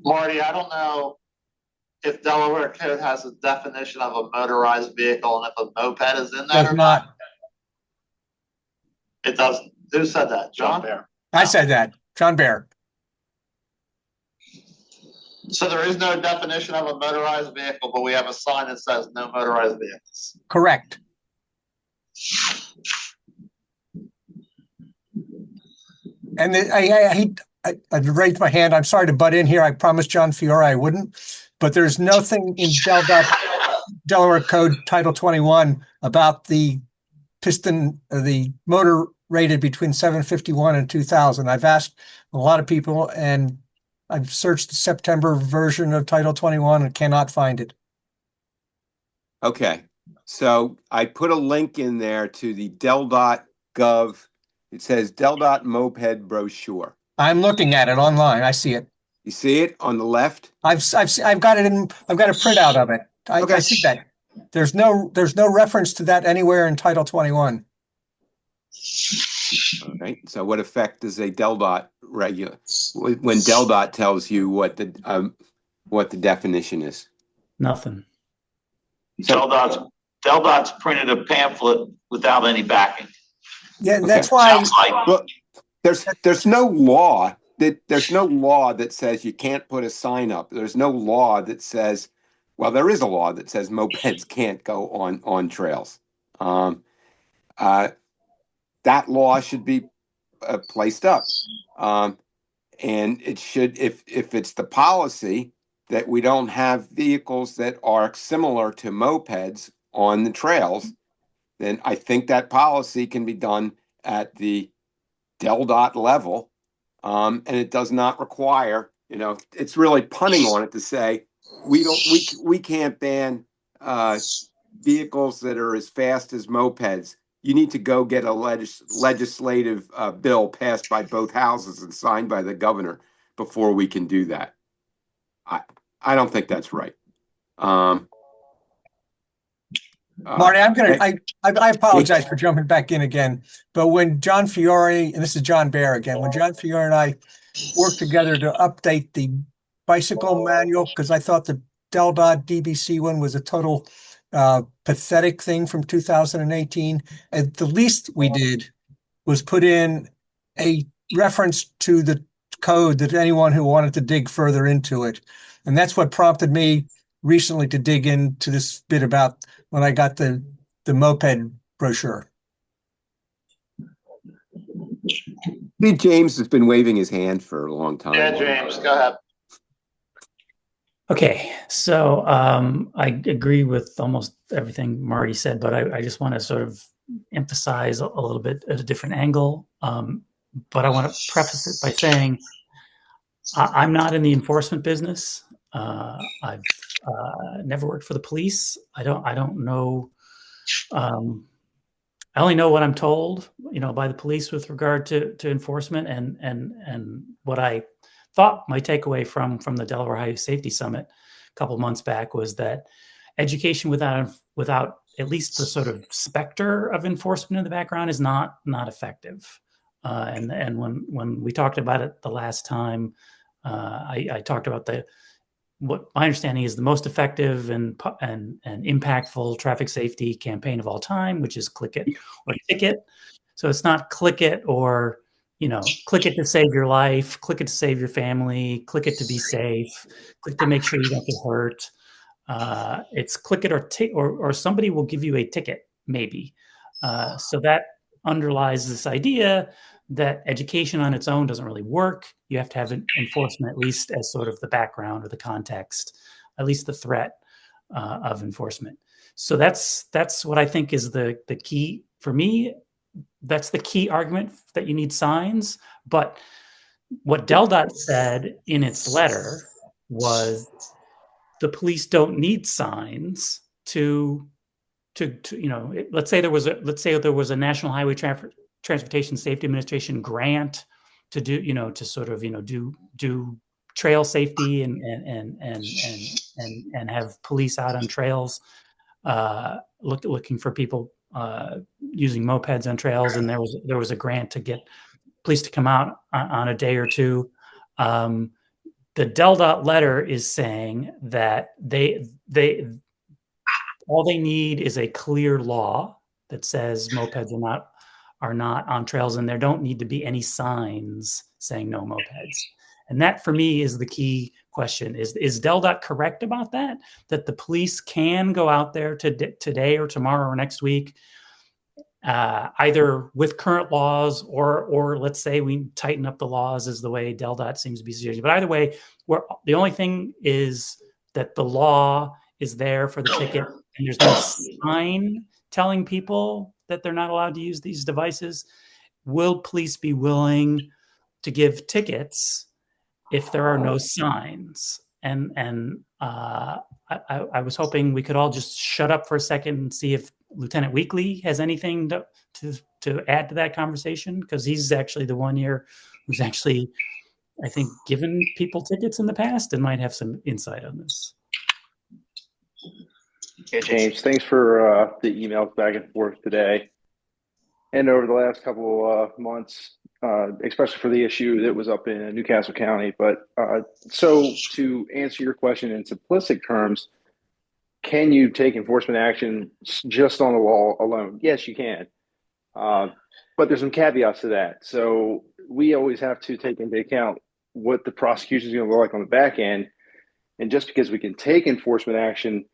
Marty, I don't know if Delaware Code has a definition of a motorized vehicle and if a moped is in that Does or not. It doesn't. Who said that? John? I said that. John Bear. So there is no definition of a motorized vehicle, but we have a sign that says no motorized vehicles. Correct. And I raised my hand. I'm sorry to butt in here. I promised John Fiore I wouldn't, but there's nothing in Delaware Code Title 21 about the piston, the motor rated between 751 and 2000. I've asked a lot of people, and I've searched the September version of Title 21 and cannot find it. Okay, so I put a link in there to the Del.gov. It says Del.dot moped brochure. I'm looking at it online. I see it. You see it on the left? I've got it in. I've got a printout of it. I see that. There's no reference to that anywhere in Title 21. All right. So what effect does a Del.dot regular when Del.dot tells you what the definition is? Nothing. Del.dot's printed a pamphlet without any backing. Yeah, that's why. Look, there's no law that says you can't put a sign up. There's no law that says, well, there is a law that says mopeds can't go on trails. That law should be placed up, and it should, if it's the policy that we don't have vehicles that are similar to mopeds on the trails, then I think that policy can be done at the Del.dot level, and it does not require. It's really punting on it to say we can't ban vehicles that are as fast as mopeds. You need to go get a legislative bill passed by both houses and signed by the governor before we can do that. I don't think that's right. Marty, I apologize for jumping back in again, but when John Fiore, and this is John Bear again, when John Fiore and I worked together to update the bicycle manual, because I thought the Del.dot DBC one was a total pathetic thing from 2018, and the least we did was put in a reference to the code that anyone who wanted to dig further into it. And that's what prompted me recently to dig into this bit about when I got the moped brochure. James has been waving his hand for a long time. Yeah, James, go ahead. Okay, so I agree with almost everything Marty said, but I just want to sort of emphasize a little bit at a different angle. But I want to preface it by saying I'm not in the enforcement business. I've never worked for the police. I don't know. I only know what I'm told, by the police with regard to enforcement, and what I thought my takeaway from the Delaware Highway Safety Summit a couple of months back was that education without at least the sort of specter of enforcement in the background is not effective. And when we talked about it the last time, I talked about what my understanding is the most effective and impactful traffic safety campaign of all time, which is click it or ticket. So it's not click it or, click it to save your life, click it to save your family, click it to be safe, click to make sure you don't get hurt. It's click it or somebody will give you a ticket, maybe. So that underlies this idea that education on its own doesn't really work. You have to have enforcement at least as sort of the background or the context, at least the threat of enforcement. So that's what I think is the key for me. That's the key argument that you need signs. But what Del.dot said in its letter was the police don't need signs to let's say there was a National Highway Transportation Safety Administration grant to do, to sort of, do trail safety and have police out on trails, looking for people using mopeds on trails. And there was a grant to get police to come out on a day or two. The Del.dot letter is saying that all they need is a clear law that says mopeds are not on trails, and there don't need to be any signs saying no mopeds. And that for me is the key question. Is DelDOT correct about that? That the police can go out there today or tomorrow or next week, either with current laws or let's say we tighten up the laws is the way DelDOT seems to be suggesting. But either way, the only thing is that the law is there for the ticket, and there's no sign telling people that they're not allowed to use these devices. Will police be willing to give tickets if there are no signs? And I was hoping we could all just shut up for a second and see if Lieutenant Weekly has anything to add to that conversation, because he's actually the one here who's actually, I think, given people tickets in the past and might have some insight on this. Yeah, James, thanks for the emails back and forth today and over the last couple of months, especially for the issue that was up in Newcastle County. But so to answer your question in simplistic terms, can you take enforcement action just on the law alone? Yes, you can. But there's some caveats to that. So we always have to take into account what the prosecution is going to look like on the back end. And just because we can take enforcement action,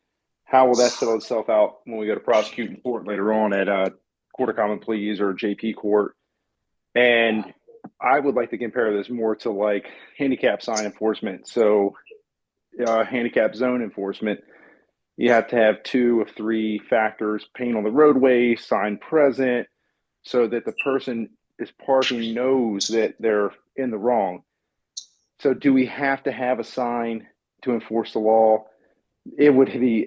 how will that settle itself out when we go to prosecute in court later on at Court of Common Pleas or JP Court? And I would like to compare this more to like handicap sign enforcement. So handicap zone enforcement, you have to have 2 of 3 factors: paint on the roadway, sign present, so that the person is parking knows that they're in the wrong. So do we have to have a sign to enforce the law? It would be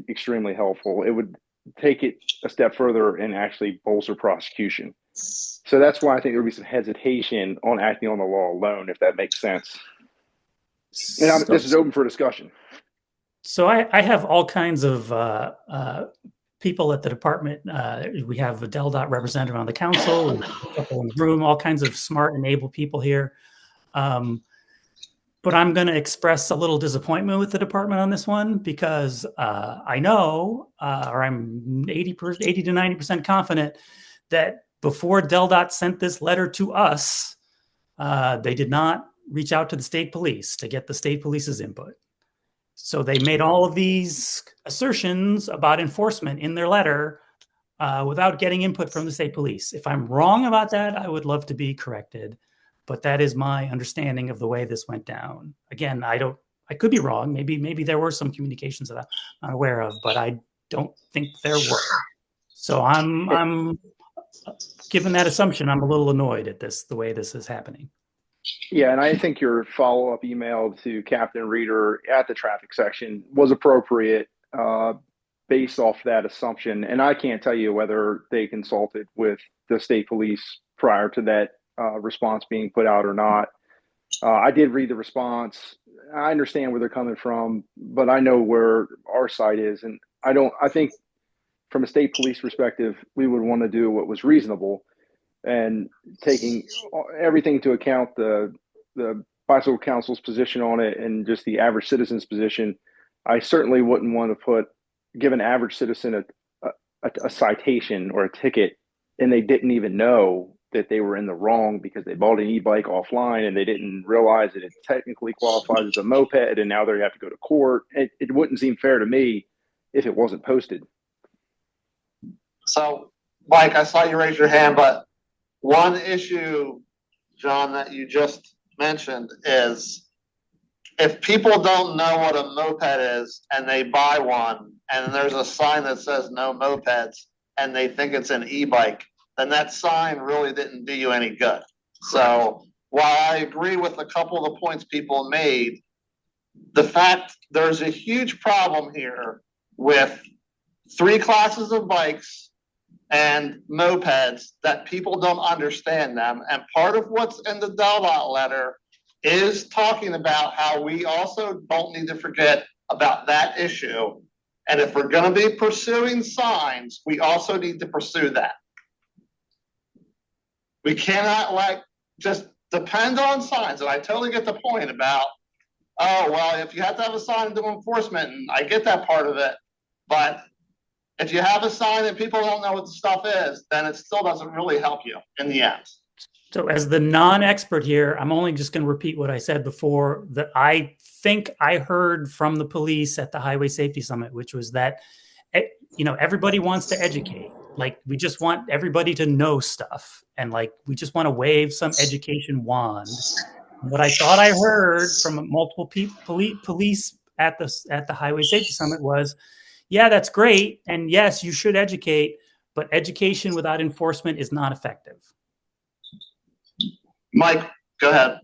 extremely helpful. It would take it a step further and actually bolster prosecution. So that's why I think there would be some hesitation on acting on the law alone, if that makes sense. And this is open for discussion. So I have all kinds of people at the department. We have a DelDOT representative on the council, a couple in the room, all kinds of smart and able people here. But I'm going to express a little disappointment with the department on this one, because I know, or I'm 80 to 90% confident that before DelDOT sent this letter to us, they did not reach out to the state police to get the state police's input. So they made all of these assertions about enforcement in their letter without getting input from the state police. If I'm wrong about that, I would love to be corrected. But that is my understanding of the way this went down. Again, I could be wrong. Maybe there were some communications that I'm not aware of, but I don't think there were. So I'm given that assumption, I'm a little annoyed at the way this is happening. Yeah, and I think your follow-up email to Captain Reeder at the traffic section was appropriate based off that assumption. And I can't tell you whether they consulted with the state police prior to that response being put out or not. I did read the response. I understand where they're coming from, but I know where our side is. And I think from a state police perspective, we would want to do what was reasonable, and taking everything into account, the Bicycle Council's position on it and just the average citizen's position. I certainly wouldn't want to give an average citizen a citation or a ticket, and they didn't even know that they were in the wrong because they bought an e-bike offline and they didn't realize that it technically qualifies as a moped, and now they have to go to court. It wouldn't seem fair to me if it wasn't posted. So, Mike, I saw you raise your hand, but one issue, John, that you just mentioned is if people don't know what a moped is and they buy one and there's a sign that says no mopeds and they think it's an e-bike, then that sign really didn't do you any good. So while I agree with a couple of the points people made, the fact there's a huge problem here with 3 classes of bikes and mopeds that people don't understand them. And part of what's in the DelDOT letter is talking about how we also don't need to forget about that issue. And if we're going to be pursuing signs, we also need to pursue that. We cannot just depend on signs. And I totally get the point about, oh, well, if you have to have a sign to do enforcement, and I get that part of it, but if you have a sign and people don't know what the stuff is, then it still doesn't really help you in the end. So as the non-expert here, I'm only just going to repeat what I said before, that I think I heard from the police at the Highway Safety Summit, which was that, everybody wants to educate. Like, we just want everybody to know stuff. And like, we just want to wave some education wand. What I thought I heard from multiple police at the Highway Safety Summit was, yeah, that's great. And yes, you should educate, but education without enforcement is not effective. Mike, go ahead.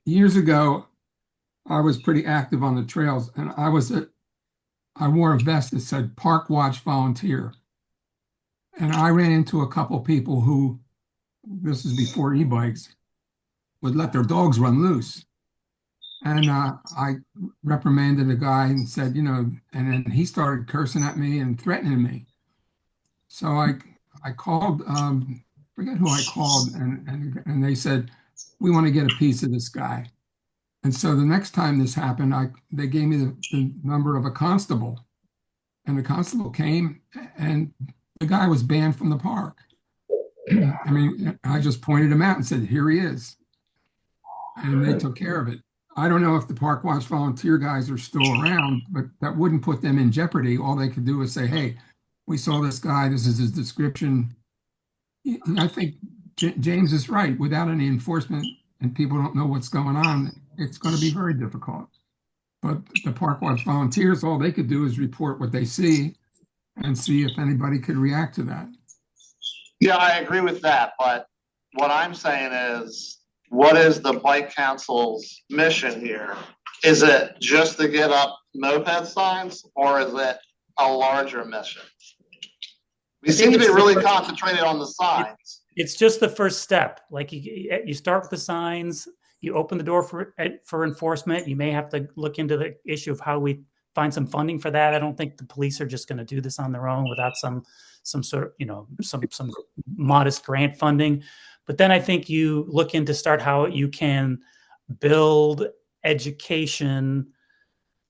Years ago, I was pretty active on the trails, and I wore a vest that said Park Watch Volunteer. And I ran into a couple people who, this is before e-bikes, would let their dogs run loose. And I reprimanded the guy and said, and then he started cursing at me and threatening me. So I called, forget who I called, and they said, we want to get a piece of this guy. And so the next time this happened, they gave me the number of a constable, and the constable came, and the guy was banned from the park. I mean, I just pointed him out and said, here he is. And they took care of it. I don't know if the Park Watch volunteer guys are still around, but that wouldn't put them in jeopardy. All they could do is say, hey, we saw this guy, this is his description. I think James is right. Without any enforcement and people don't know what's going on, it's going to be very difficult. But the Park Watch volunteers, all they could do is report what they see and see if anybody could react to that. Yeah, I agree with that. But what I'm saying is, what is the Bike Council's mission here? Is it just to get up moped signs, or is it a larger mission? We seem to be really concentrated on the signs. It's just the first step. Like, you start with the signs, you open the door for enforcement. You may have to look into the issue of how we find some funding for that. I don't think the police are just going to do this on their own without some sort of, some modest grant funding. But then I think you look into start how you can build education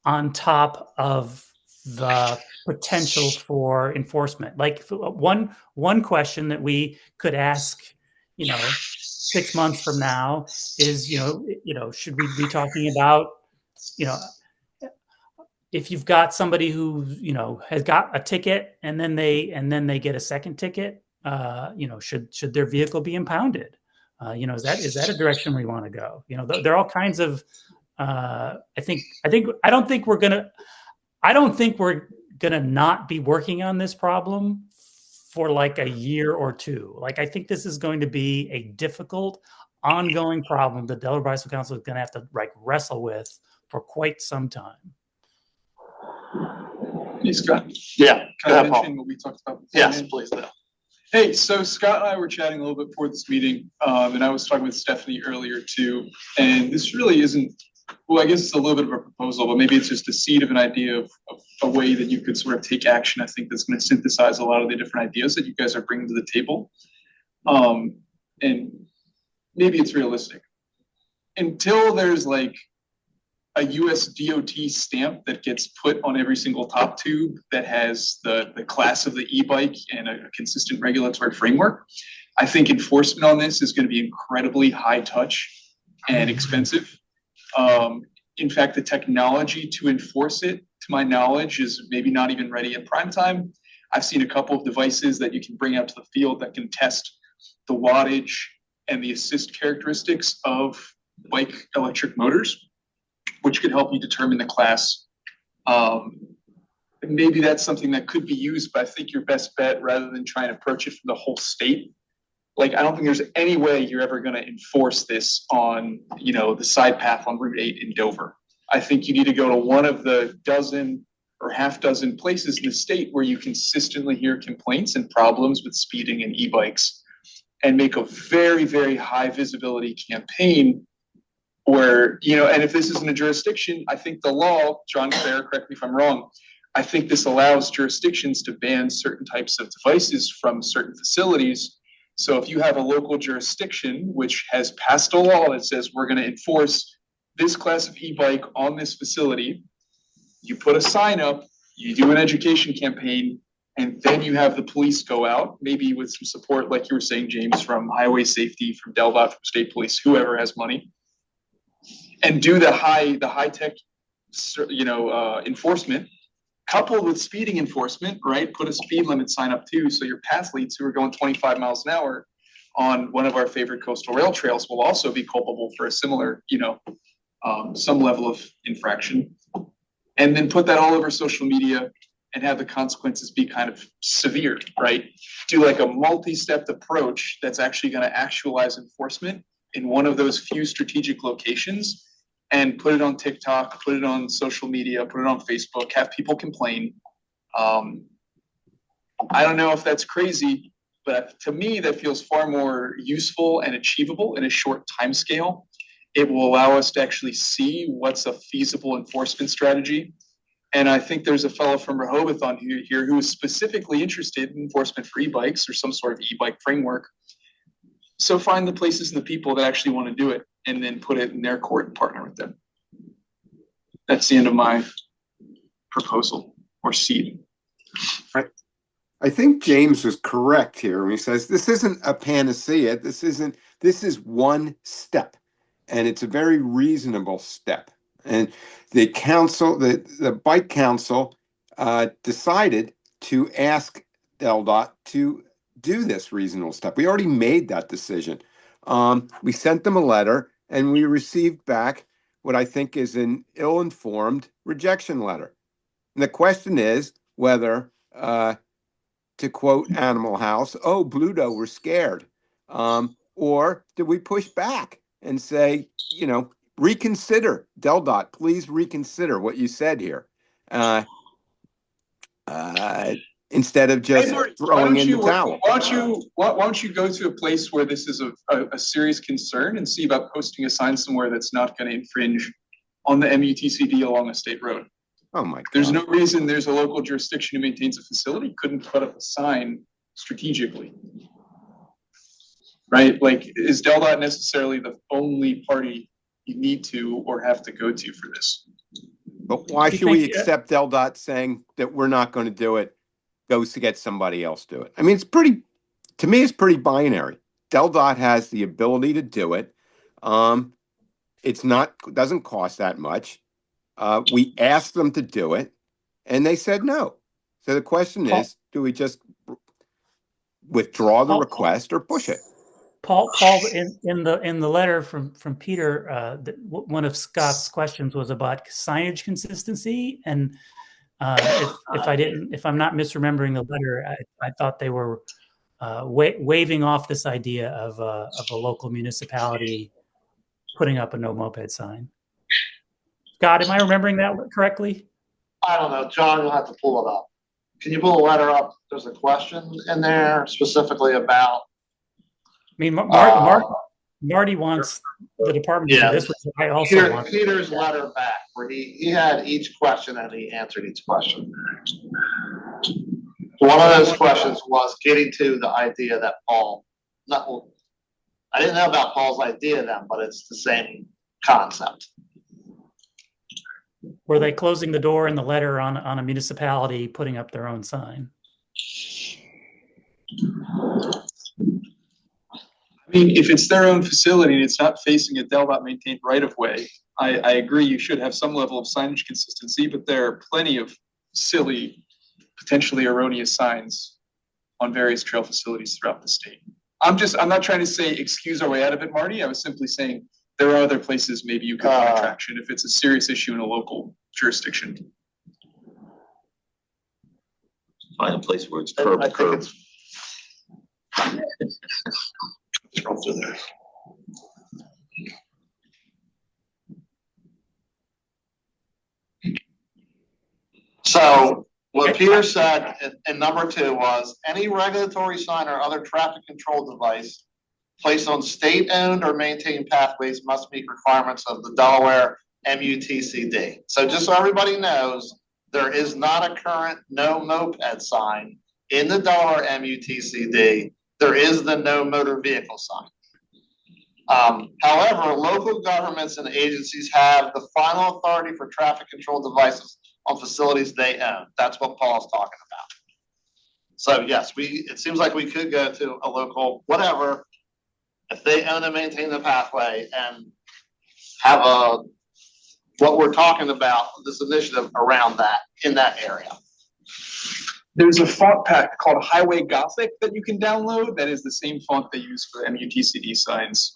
on top of the potential for enforcement. Like, one question that we could ask, 6 months from now is, should we be talking about, if you've got somebody who, has got a ticket and then they get a second ticket, should their vehicle be impounded? Is that a direction we want to go? There are all kinds of, I don't think we're gonna not be working on this problem for like a year or two. Like, I think this is going to be a difficult, ongoing problem that Delaware Bicycle Council is going to have to wrestle with for quite some time. Hey, Scott. Yeah. Can I mention what we talked about before? Yes, please do. Hey, so Scott and I were chatting a little bit before this meeting, and I was talking with Stephanie earlier too. And this really isn't, well, I guess it's a little bit of a proposal, but maybe it's just a seed of an idea of a way that you could sort of take action. I think that's going to synthesize a lot of the different ideas that you guys are bringing to the table. And maybe it's realistic. Until there's like a US DOT stamp that gets put on every single top tube that has the class of the e-bike and a consistent regulatory framework, I think enforcement on this is going to be incredibly high touch and expensive. In fact, the technology to enforce it, to my knowledge, is maybe not even ready in prime time. I've seen a couple of devices that you can bring out to the field that can test the wattage and the assist characteristics of bike electric motors, which could help you determine the class. Maybe that's something that could be used, but I think your best bet, rather than trying to approach it from the whole state, like, I don't think there's any way you're ever going to enforce this on, the side path on Route 8 in Dover. I think you need to go to one of the dozen or half dozen places in the state where you consistently hear complaints and problems with speeding and e-bikes, and make a very, very high visibility campaign where, and if this isn't a jurisdiction, I think the law, John Clare, correct me if I'm wrong, I think this allows jurisdictions to ban certain types of devices from certain facilities. So if you have a local jurisdiction which has passed a law that says we're going to enforce this class of e-bike on this facility, you put a sign up, you do an education campaign, And then you have the police go out, maybe with some support, like you were saying, James, from highway safety, from DelDOT, from state police, whoever has money, and do the high tech, enforcement, coupled with speeding enforcement, right? Put a speed limit sign up too, so your pathletes who are going 25 miles an hour on one of our favorite coastal rail trails will also be culpable for a similar, some level of infraction. And then put that all over social media and have the consequences be kind of severe, right? Do like a multi-stepped approach that's actually going to actualize enforcement in one of those few strategic locations, and put it on TikTok, put it on social media, put it on Facebook, have people complain. I don't know if that's crazy, but to me, that feels far more useful and achievable in a short time scale. It will allow us to actually see what's a feasible enforcement strategy. And I think there's a fellow from Rehoboth on here who is specifically interested in enforcement for e-bikes or some sort of e-bike framework. So find the places and the people that actually want to do it, and then put it in their court and partner with them. That's the end of my proposal or seed. I think James was correct here when he says this isn't a panacea. This is one step, and it's a very reasonable step. And the council, the Bike Council, decided to ask DelDOT to do this reasonable step. We already made that decision. We sent them a letter, and we received back what I think is an ill-informed rejection letter. And the question is whether, to quote Animal House, "Oh, Bluto, we're scared," or did we push back and say, reconsider, DelDOT, please reconsider what you said here, instead of just throwing in the towel. Why don't you go to a place where this is a serious concern and see about posting a sign somewhere that's not going to infringe on the MUTCD along a state road? Oh my God. There's no reason there's a local jurisdiction who maintains a facility couldn't put up a sign strategically. Right? Like, is DelDOT necessarily the only party you need to or have to go to for this? But why should we accept DelDOT saying that we're not going to do it, goes to get somebody else do it? I mean, to me, it's pretty binary. DelDOT has the ability to do it. Doesn't cost that much. We asked them to do it, and they said no. So the question is, do we just withdraw the request or push it? Paul, in the letter from Peter, one of Scott's questions was about signage consistency, and if I'm not misremembering the letter, I thought they were waving off this idea of a local municipality putting up a no moped sign. Scott, am I remembering that correctly? I don't know, John, you'll have to pull it up. Can you pull the letter up? There's a question in there specifically about. I mean, Marty wants the department to do this, which I also want. Peter's letter back, where he had each question and he answered each question. One of those questions was getting to the idea that I didn't know about Paul's idea then, but it's the same concept. Were they closing the door in the letter on a municipality putting up their own sign? I mean, if it's their own facility and it's not facing a DelDOT maintained right of way, I agree you should have some level of signage consistency, but there are plenty of silly, potentially erroneous signs on various trail facilities throughout the state. I'm not trying to say excuse our way out of it, Marty. I was simply saying there are other places maybe you could find traction if it's a serious issue in a local jurisdiction. Find a place where it's curb to curb. So what Peter said in number 2 was any regulatory sign or other traffic control device placed on state-owned or maintained pathways must meet requirements of the Delaware MUTCD. So just so everybody knows, there is not a current no moped sign in the Delaware MUTCD. There is the no motor vehicle sign. However, local governments and agencies have the final authority for traffic control devices on facilities they own. That's what Paul's talking So yes, it seems like we could go to a local, whatever, if they own and maintain the pathway and have what we're talking about, this initiative around that, in that area. There's a font pack called Highway Gothic that you can download. That is the same font they use for MUTCD signs,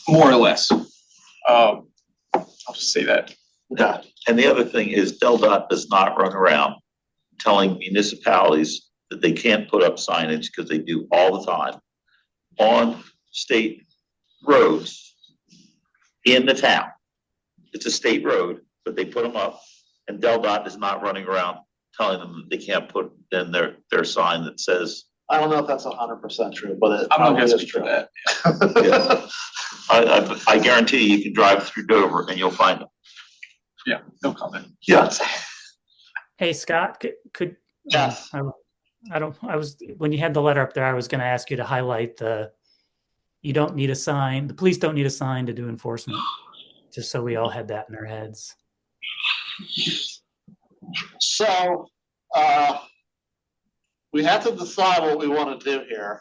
more or less. I'll just say that. Yeah, and the other thing is DelDOT does not run around telling municipalities that they can't put up signage, because they do all the time on state roads in the town. It's a state road, but they put them up, and DelDOT is not running around telling them that they can't put in their sign that says. I don't know if that's 100% true, but it I'm not probably gonna is speak true. for that. Yeah. I guarantee you can drive through Dover and you'll find them. Yeah, no comment. Yeah. Hey, Scott, could Yes. when you had the letter up there, I was going to ask you to highlight you don't need a sign. The police don't need a sign to do enforcement, just so we all had that in our heads. So, we have to decide what we want to do here.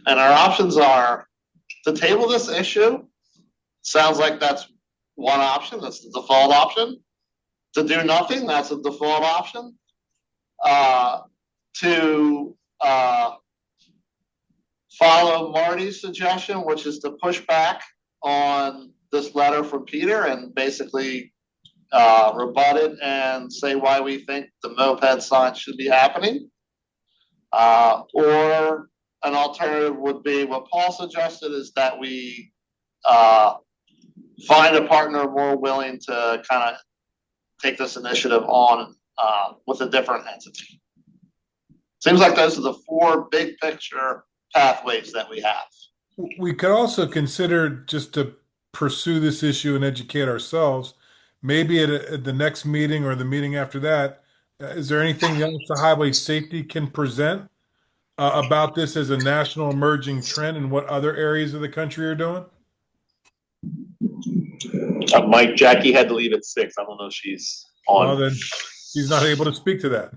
And our options are to table this issue. Sounds like that's one option. That's the default option. To do nothing, that's a default option. To follow Marty's suggestion, which is to push back on this letter from Peter and basically rebut it and say why we think the moped sign should be happening. Or an alternative would be what Paul suggested, is that we find a partner more willing to kind of take this initiative on with a different entity. Seems like those are the four big picture pathways that we have. We could also consider, just to pursue this issue and educate ourselves, maybe at the next meeting or the meeting after that, is there anything else the highway safety can present about this as a national emerging trend and what other areas of the country are doing? Mike, Jackie had to leave at 6. I don't know if she's on. Well, then he's not able to speak to that.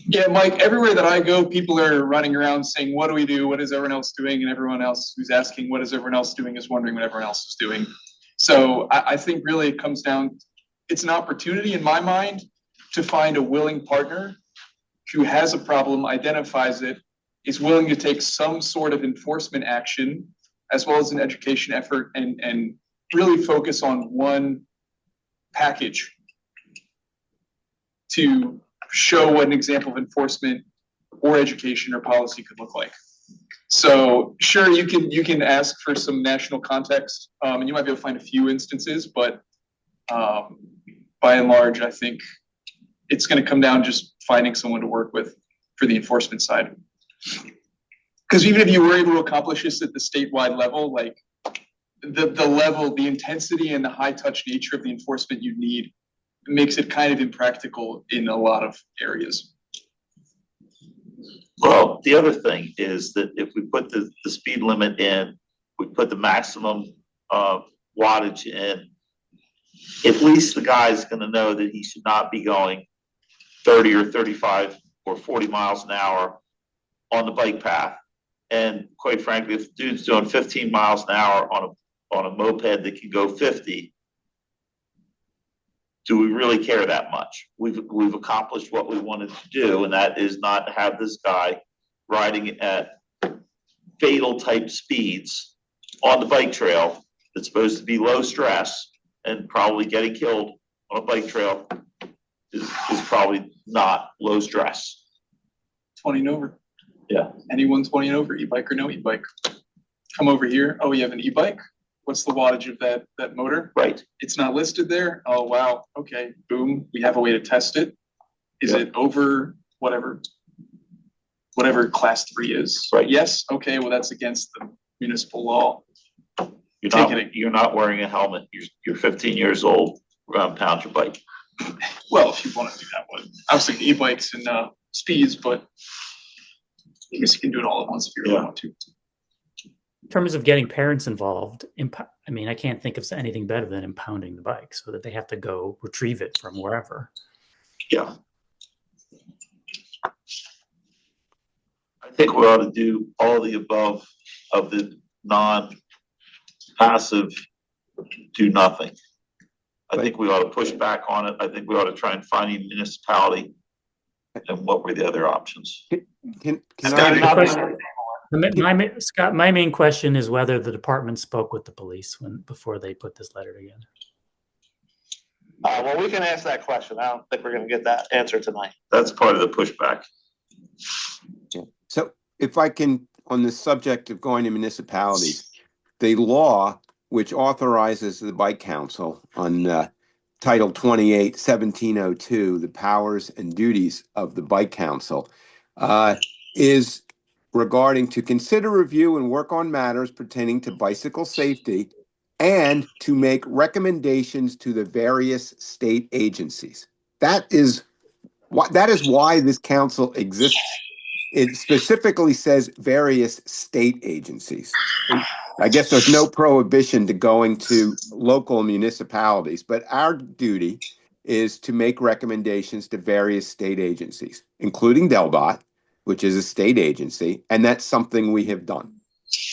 Yeah, Mike, everywhere that I go, people are running around saying, what do we do? What is everyone else doing? And everyone else who's asking, what is everyone else doing, is wondering what everyone else is doing. So I think really it comes down, it's an opportunity in my mind to find a willing partner who has a problem, identifies it, is willing to take some sort of enforcement action, as well as an education effort, and really focus on one package to show what an example of enforcement or education or policy could look like. So sure, you can ask for some national context, and you might be able to find a few instances, but by and large, I think it's going to come down just finding someone to work with for the enforcement side. Because even if you were able to accomplish this at the statewide level, like the level, the intensity and the high touch nature of the enforcement you need makes it kind of impractical in a lot of areas. Well, the other thing is that if we put the speed limit in, we put the maximum wattage in, at least the guy's going to know that he should not be going 30 or 35 or 40 miles an hour on the bike path. And quite frankly, if the dude's doing 15 miles an hour on a moped that can go 50, do we really care that much? We've accomplished what we wanted to do, and that is not have this guy riding at fatal type speeds on the bike trail that's supposed to be low stress, and probably getting killed on a bike trail is probably not low stress. 20 and over. Yeah. Anyone 20 and over, e-bike or no e-bike. Come over here. Oh, you have an e-bike? What's the wattage of that motor? Right. It's not listed there. Oh, wow. Okay. Boom. We have a way to test it. Is it over whatever class 3 is? Right. Yes. Okay. Well, that's against the municipal law. You're not wearing a helmet. You're 15 years old. Pound your bike. Well, if you want to do that one. I was thinking e-bikes and speeds, but I guess you can do it all at once if you really want to. In terms of getting parents involved, I mean, I can't think of anything better than impounding the bike so that they have to go retrieve it from wherever. Yeah. think we ought to do all the above of the non-passive do nothing. I think we ought to push back on it. I think we ought to try and find a municipality. And what were the other options? Scott, my main question is whether the department spoke with the police before they put this letter together. Well, we can ask that question. I don't think we're going to get that answer tonight. That's part of the pushback. Yeah. So if I can, on the subject of going to municipalities, the law which authorizes the Bike Council on Title 28, 1702, the powers and duties of the Bike Council, is regarding to consider, review, and work on matters pertaining to bicycle safety and to make recommendations to the various state agencies. That is why this council exists. It specifically says various state agencies. I guess there's no prohibition to going to local municipalities, but our duty is to make recommendations to various state agencies, including DelDOT, which is a state agency, and that's something we have done.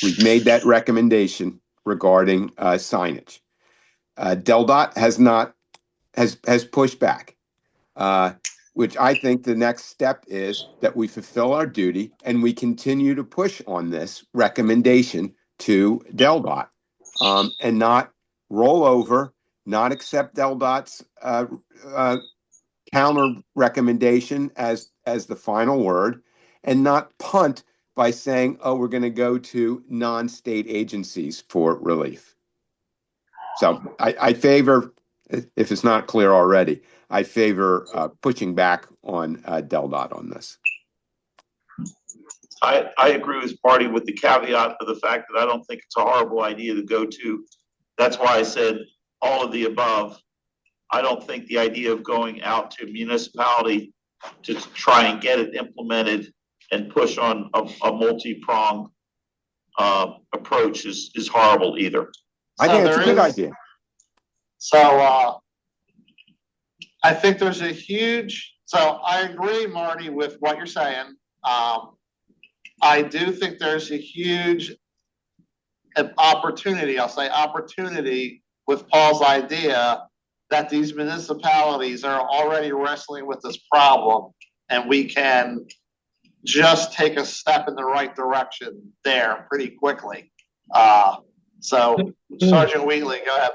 We've made that recommendation regarding signage. DelDOT has pushed back, which I think the next step is that we fulfill our duty and we continue to push on this recommendation to DelDOT, and not roll over, not accept DelDOT's counter recommendation as the final word, and not punt by saying, oh, we're going to go to non-state agencies for relief. So I favor, if it's not clear already, I favor pushing back on DelDOT on this. I agree with Marty with the caveat of the fact that I don't think it's a horrible idea to go to. That's why I said all of the above. I don't think the idea of going out to municipality to try and get it implemented and push on a multi-pronged approach is horrible either. I think it's a good idea. So I think there's a huge, so I agree, Marty, with what you're saying. I do think there's a huge opportunity, I'll say opportunity with Paul's idea that these municipalities are already wrestling with this problem and we can just take a step in the right direction there pretty quickly. So Sergeant Wheatley, go ahead.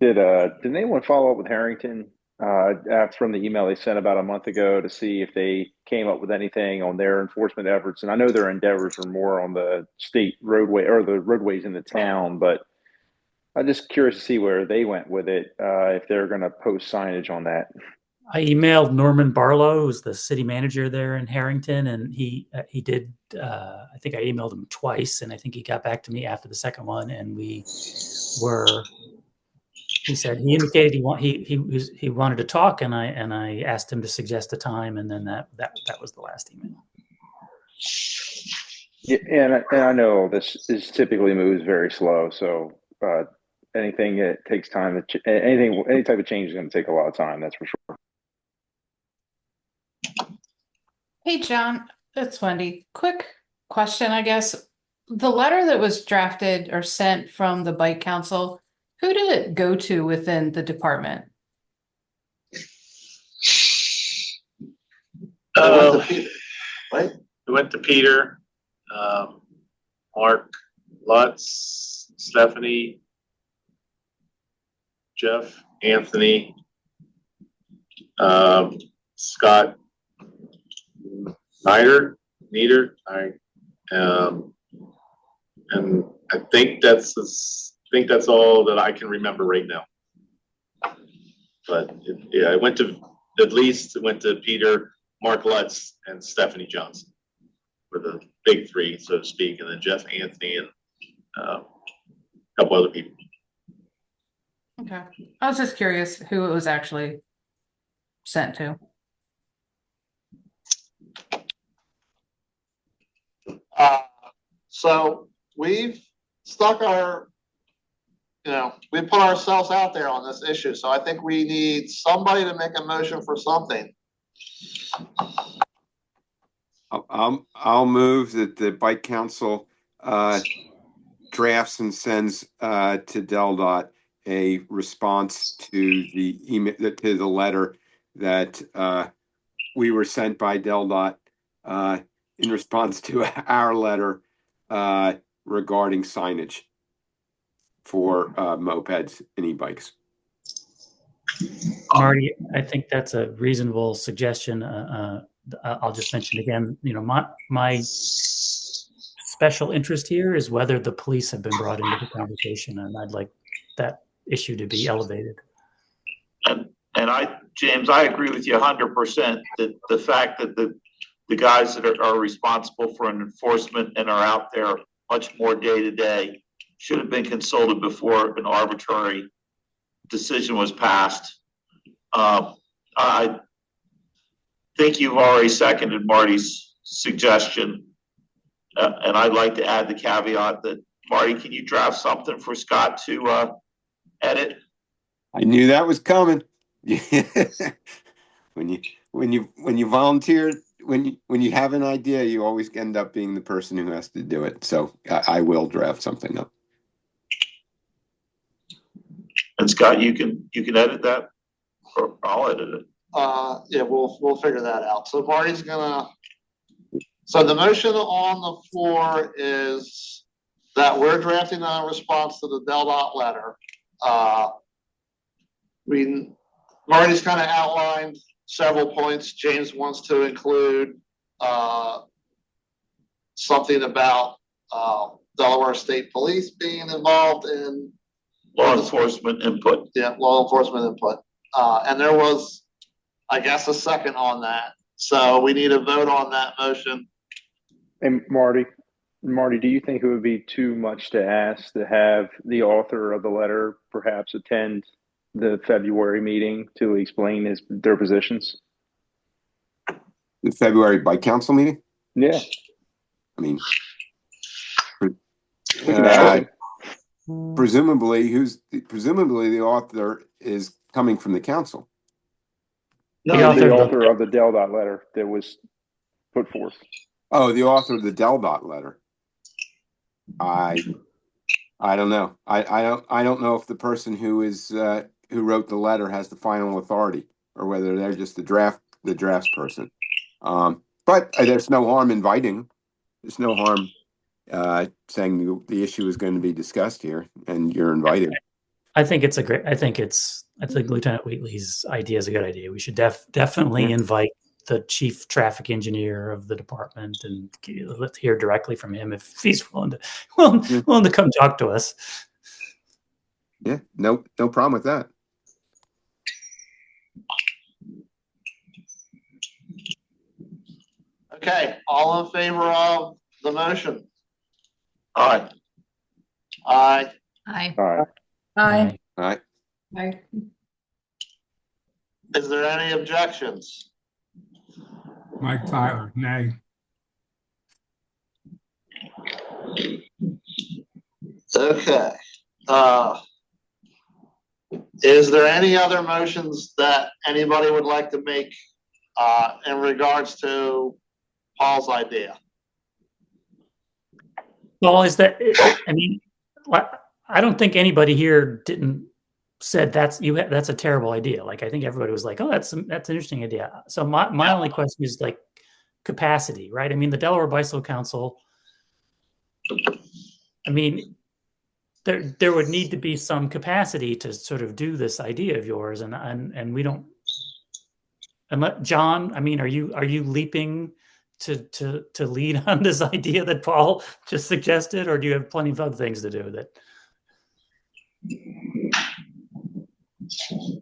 Did anyone follow up with Harrington from the email they sent about a month ago to see if they came up with anything on their enforcement efforts? And I know their endeavors are more on the state roadway or the roadways in the town, but I'm just curious to see where they went with it, if they're going to post signage on that. I emailed Norman Barlow, who's the city manager there in Harrington, and he did. I think I emailed him twice, and I think he got back to me after the second one, and we were. He said he indicated he wanted to talk, and I asked him to suggest a time, and then that was the last email. Yeah, and I know this typically moves very slow, so anything that takes time, any type of change is going to take a lot of time. That's for sure. Hey, John, it's Wendy. Quick question, I guess. The letter that was drafted or sent from the Bike Council, who did it go to within the department? It went to Peter, Mark, Lutz, Stephanie, Jeff, Anthony, Scott, Nieder, and I think that's all that I can remember right now. But it went to Peter, Mark Lutz, and Stephanie Johnson were the big three, so to speak, and then Jeff, Anthony, and a couple other people. Okay, I was just curious who it was actually sent to. So we've stuck we put ourselves out there on this issue. So I think we need somebody to make a motion for something. I'll move that the Bike Council drafts and sends to DelDOT a response to the email, to the letter that we were sent by DelDOT in response to our letter regarding signage for mopeds and e-bikes. Marty, I think that's a reasonable suggestion. I'll just mention again, my special interest here is whether the police have been brought into the conversation, and I'd like that issue to be elevated. And James, I agree with you 100% that the fact that the guys that are responsible for enforcement and are out there much more day to day should have been consulted before an arbitrary decision was passed. I think you've already seconded Marty's suggestion. And I'd like to add the caveat that, Marty, can you draft something for Scott to edit? I knew that was coming. when you volunteer, when you have an idea, you always end up being the person who has to do it. So I will draft something up. And Scott, you can edit that, or I'll edit it. Yeah, we'll figure that out. So Marty's gonna. So the motion on the floor is that we're drafting a response to the DelDOT letter. Marty's kind of outlined several points. James wants to include something about Delaware State Police being involved in law enforcement input. Yeah, law enforcement input. And there was, I guess, a second on that. So we need a vote on that motion. And Marty, do you think it would be too much to ask to have the author of the letter perhaps attend the February meeting to explain their positions? The February Bike Council meeting? Yeah. I mean, presumably the author is coming from the council. No, the author of the DelDOT letter that was put forth. Oh, the author of the DelDOT letter. I don't know. I don't know if the person who wrote the letter has the final authority, or whether they're just the drafts person. But there's no harm inviting. There's no harm saying the issue is going to be discussed here, and you're invited. I think Lieutenant Wheatley's idea is a good idea. We should definitely invite the chief traffic engineer of the department, and let's hear directly from him if he's willing to come talk to us. Yeah, no problem with that. Okay, all in favor of the motion? Aye. Aye. Aye. Aye. Aye. All right. Aye. Is there any objections? Mike Tyler, nay. Okay. Is there any other motions that anybody would like to make in regards to Paul's idea? Well, I don't think anybody here said that's a terrible idea. Like, I think everybody was like, oh, that's an interesting idea. So my only question is like capacity, right? I mean, the Delaware Bicycle Council, I mean, there would need to be some capacity to sort of do this idea of yours, and we don't. And John, I mean, are you leaping to lead on this idea that Paul just suggested, or do you have plenty of other things to do with it?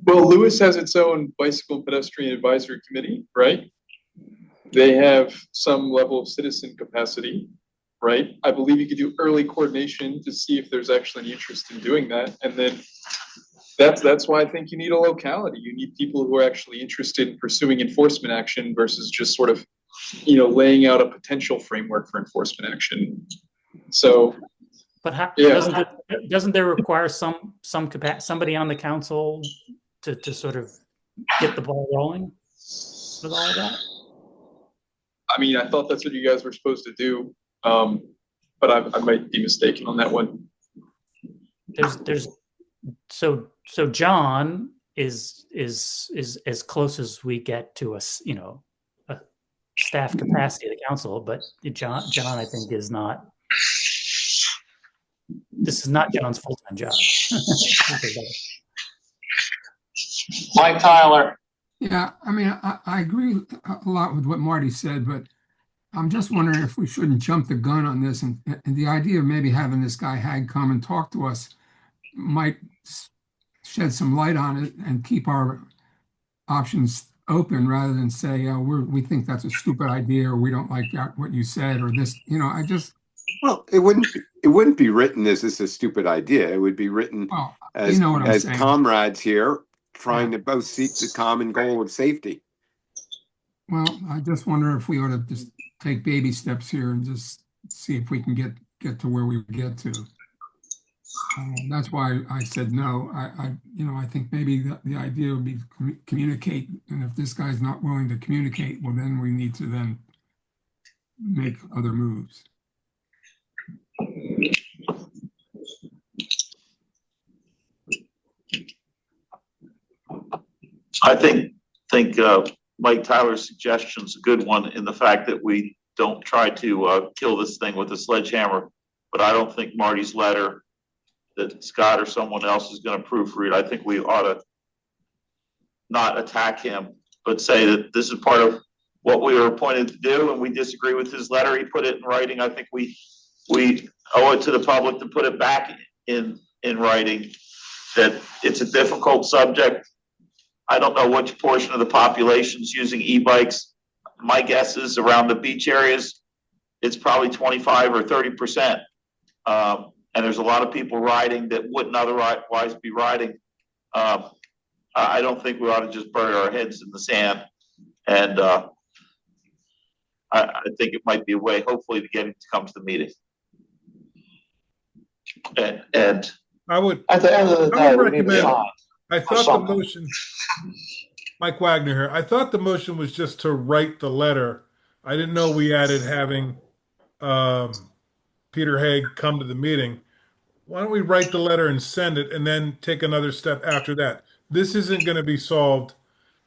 Well, Lewis has its own bicycle pedestrian advisory committee, right? They have some level of citizen capacity, right? I believe you could do early coordination to see if there's actually any interest in doing that. And then that's why I think you need a locality. You need people who are actually interested in pursuing enforcement action versus just sort of, laying out a potential framework for enforcement action. So, but yeah. doesn't there require somebody on the council to sort of get the ball rolling with all of that? I mean, I thought that's what you guys were supposed to do. But I might be mistaken on that one. So John is as close as we get to a staff capacity of the council, but John I think is not. This is not John's full-time job. Mike Tyler. Yeah, I mean, I agree a lot with what Marty said, but I'm just wondering if we shouldn't jump the gun on this, and the idea of maybe having this guy Hag come and talk to us might shed some light on it and keep our options open rather than say, oh, we think that's a stupid idea, or we don't like what you said, or this, Well, it wouldn't be written as this is a stupid idea. It would be written as comrades here trying to both seek the common goal of safety. Well, I just wonder if we ought to just take baby steps here and just see if we can get to where we get to. That's why I said no. I think maybe the idea would be communicate, and if this guy's not willing to communicate, well, then we need to then make other moves. I think Mike Tyler's suggestion is a good one in the fact that we don't try to kill this thing with a sledgehammer. But I don't think Marty's letter that Scott or someone else is going to proofread. I think we ought to not attack him, but say that this is part of what we were appointed to do, and we disagree with his letter. He put it in writing. I think we owe it to the public to put it back in writing that it's a difficult subject. I don't know which portion of the population is using e-bikes. My guess is around the beach areas, it's probably 25 or 30%. And there's a lot of people riding that wouldn't otherwise be riding. I don't think we ought to just bury our heads in the sand. And I think it might be a way, hopefully, to get him to come to the meeting. And I would. At the end of the day, we need to sign. I thought the motion, Mike Wagner here, I thought the motion was just to write the letter. I didn't know we added having Peter Haig come to the meeting. Why don't we write the letter and send it and then take another step after that? This isn't going to be solved,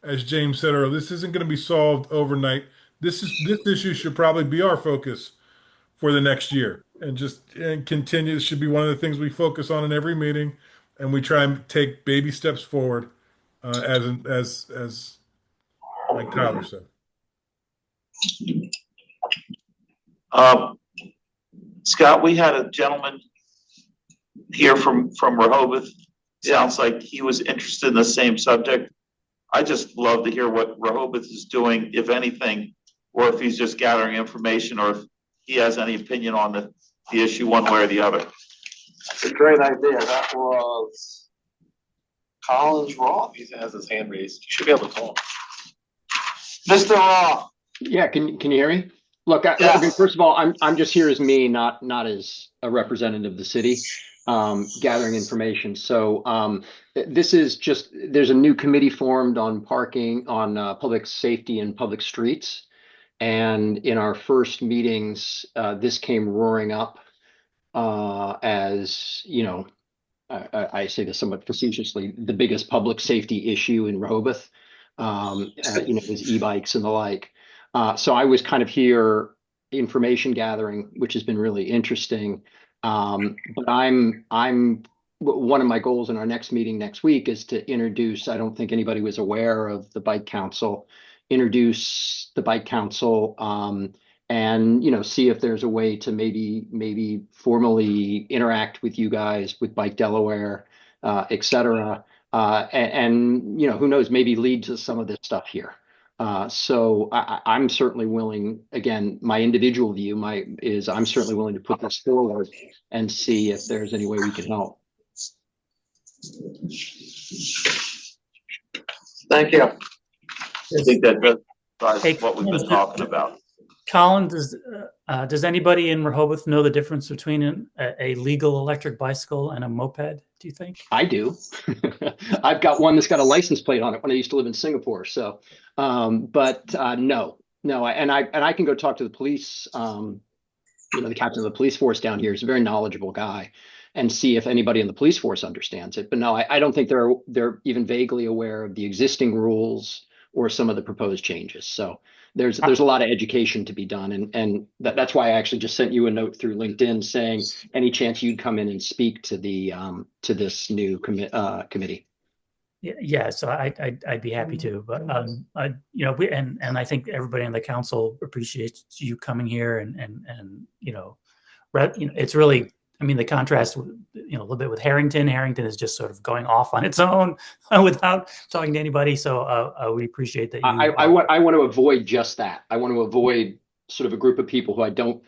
as James said earlier, this isn't going to be solved overnight. This issue should probably be our focus for the next year and continue. This should be one of the things we focus on in every meeting. And we try and take baby steps forward, as Mike Tyler said. Scott, we had a gentleman here from Rehoboth. Sounds like he was interested in the same subject. I just love to hear what Rehoboth is doing, if anything, or if he's just gathering information, or if he has any opinion on the issue one way or the other. It's a great idea. That was Collins Roth. He has his hand raised. You should be able to call him. Mr. Roth. Yeah, can you hear me? Look, Yes. okay, first of all, I'm just here as me, not as a representative of the city, gathering information. So this is just, there's a new committee formed on parking, on public safety and public streets. And in our first meetings, this came roaring up. As you know, I say this somewhat facetiously, the biggest public safety issue in Rehoboth, is e-bikes and the like. So I was kind of here information gathering, which has been really interesting. But I'm one of my goals in our next meeting next week is to introduce, I don't think anybody was aware of the Bike Council, introduce the Bike Council, and see if there's a way to maybe formally interact with you guys, with Bike Delaware, et cetera, and who knows, maybe lead to some of this stuff here. So I'm certainly willing. Again, my individual view is I'm certainly willing to put this forward and see if there's any way we can help. Thank you. I think that does what we've been talking about. Colin, does anybody in Rehoboth know the difference between a legal electric bicycle and a moped, do you think? I do. I've got one that's got a license plate on it when I used to live in Singapore. So, but no, No, and I can go talk to the police. The captain of the police force down here is a very knowledgeable guy, and see if anybody in the police force understands it. But no, I don't think they're even vaguely aware of the existing rules or some of the proposed changes. So there's a lot of education to be done, and that's why I actually just sent you a note through LinkedIn saying any chance you'd come in and speak to the to this new committee. Yeah, so I'd be happy to, but and I think everybody on the council appreciates you coming here and it's really, I mean, the contrast a little bit with Harrington. Harrington is just sort of going off on its own without talking to anybody. So we appreciate that. I want to avoid just that. I want to avoid sort of a group of people who I don't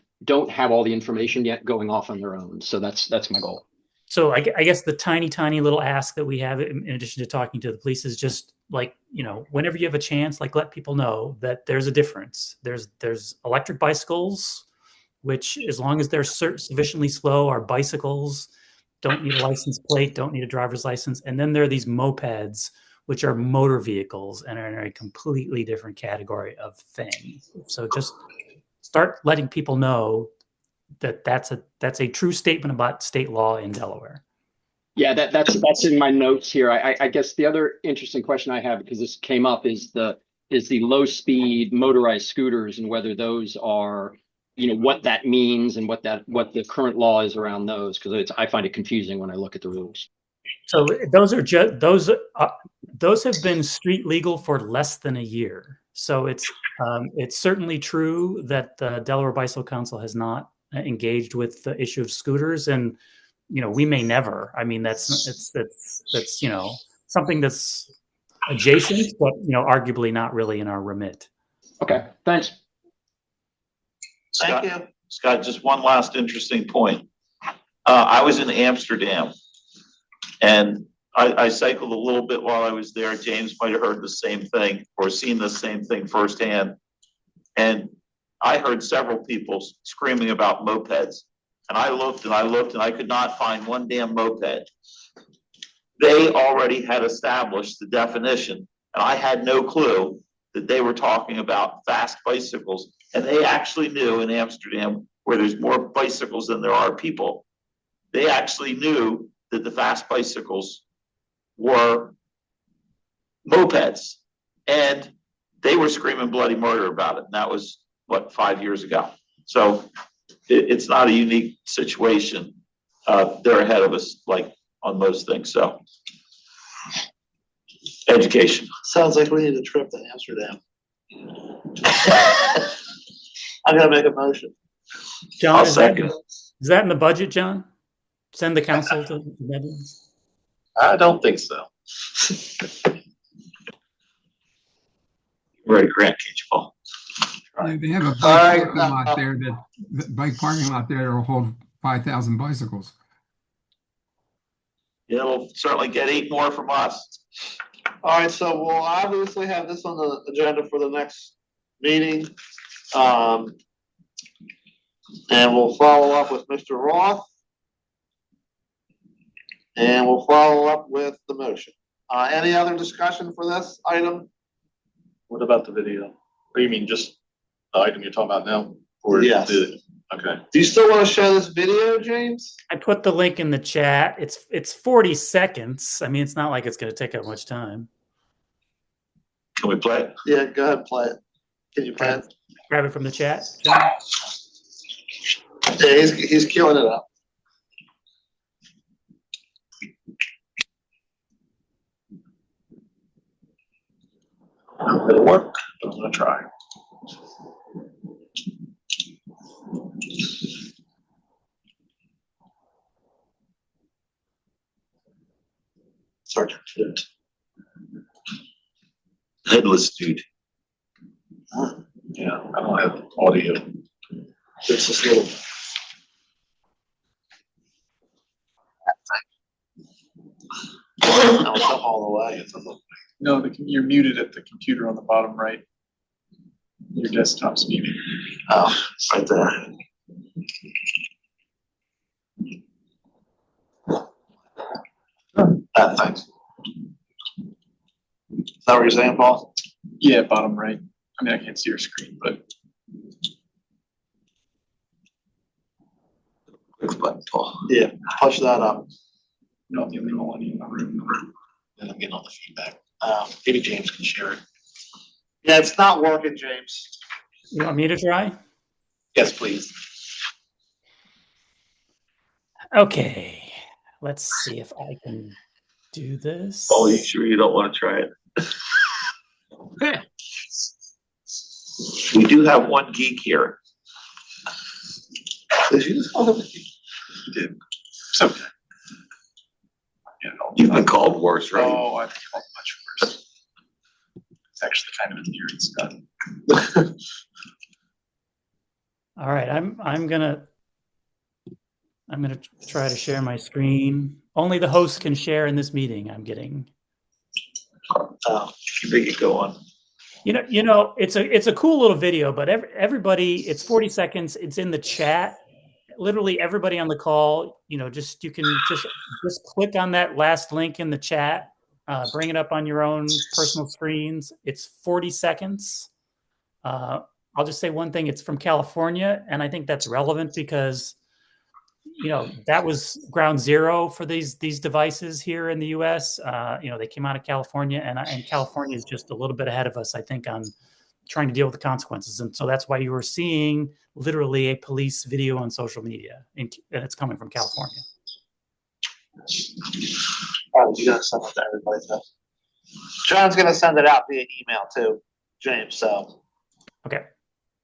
have all the information yet going off on their own. So that's my goal. So I guess the tiny little ask that we have in addition to talking to the police is just like, whenever you have a chance, like let people know that there's a difference. There's electric bicycles, which as long as they're sufficiently slow are bicycles, don't need a license plate, don't need a driver's license. And then there are these mopeds, which are motor vehicles and are in a completely different category of thing. So just start letting people know that's a true statement about state law in Delaware. Yeah, that's in my notes here. I guess the other interesting question I have, because this came up, is the low speed motorized scooters and whether those are, what that means and what the current law is around those, because I find it confusing when I look at the rules. So those are just those have been street legal for less than a year. So it's certainly true that the Delaware Bicycle Council has not engaged with the issue of scooters, and we may never. I mean, that's something that's adjacent, but arguably not really in our remit. Okay, thanks. Thank you. Scott, just one last interesting point. I was in Amsterdam, and I cycled a little bit while I was there. James might have heard the same thing or seen the same thing firsthand. And I heard several people screaming about mopeds. And I looked and I could not find one damn moped. They already had established the definition, and I had no clue that they were talking about fast bicycles. And they actually knew in Amsterdam, where there's more bicycles than there are people, they actually knew that the fast bicycles were mopeds. And they were screaming bloody murder about it. And that was, 5 years ago. So it's not a unique situation. They're ahead of us, like on most things. So education. Sounds like we need a trip to Amsterdam. I'm gonna make a motion. John, I'll second. Is that in the budget, John? Send the council to the Netherlands? I don't think so. Right, Grant, can't you, Paul? Yeah, they have a bike parking lot there that'll hold 5,000 bicycles. It'll certainly get 8 more from us. All right, so we'll obviously have this on the agenda for the next meeting. And we'll follow up with Mr. Roth. And we'll follow up with the motion. Any other discussion for this item? What about the video? Or you mean just the item you're talking about now? Or Yes. Okay. Do you still want to show this video, James? I put the link in the chat. It's 40 seconds. I mean, it's not like it's going to take up much time. Can we play it? Yeah, go ahead, play it. Can you play it? Grab it from the chat, John? Yeah, he's queuing it up. It'll work. I'm going to try. Sergeant. Headless dude. Yeah, I don't have audio. It's this little. Now it's up all the way. It's up. No, you're muted at the computer on the bottom right. Your desktop's muted. Oh, right there. Thanks. Is that what you're saying, Paul? Yeah, bottom right. I mean, I can't see your screen, but Click button, Paul. Yeah, push that up. not the only one in the room. And I'm getting all the feedback. Maybe James can share it. Yeah, it's not working, James. You want me to try? Yes, please. Okay, let's see if I can do this. Oh, you sure you don't want to try it? We do have one geek here. Did you just call him a geek? You did. It's okay. You know, You've been called worse, right? oh, I've felt much worse. It's actually kind of endearing, Scott. All right, I'm gonna try to share my screen. Only the host can share in this meeting. I'm getting. You think it go on? You know, it's a cool little video, but everybody, it's 40 seconds. It's in the chat. Literally everybody on the call, you know, you can just click on that last link in the chat, bring it up on your own personal screens. It's 40 seconds. I'll just say one thing. It's from California, and I think that's relevant because, you know, that was ground zero for these devices here in the U.S. You know, they came out of California, and California is just a little bit ahead of us, I think, on trying to deal with the consequences. And so that's why you were seeing literally a police video on social media, and it's coming from California. You gotta send it to everybody. So. John's gonna send it out via email too, James. So okay,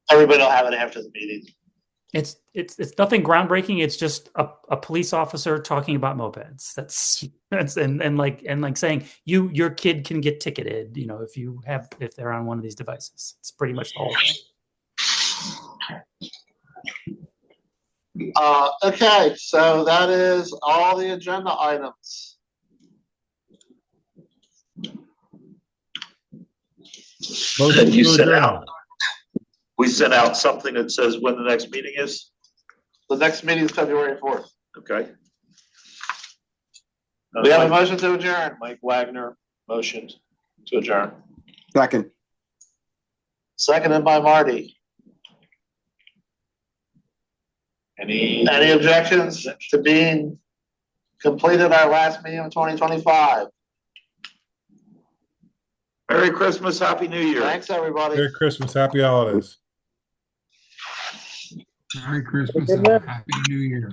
everybody will have it after the meeting. It's nothing groundbreaking. It's just a police officer talking about mopeds. That's and like saying your kid can get ticketed, you know, if they're on one of these devices. It's pretty much the whole thing. Okay, so that is all the agenda items. Then you sent out. We sent out something that says when the next meeting is? The next meeting is February 4th. Okay. We have a motion to adjourn. Mike Wagner motioned to adjourn. Second. Seconded by Marty. Any objections to being completed our last meeting of 2025? Merry Christmas, Happy New Year. Thanks, everybody. Merry Christmas, Happy Holidays. Merry Christmas and Happy New Year.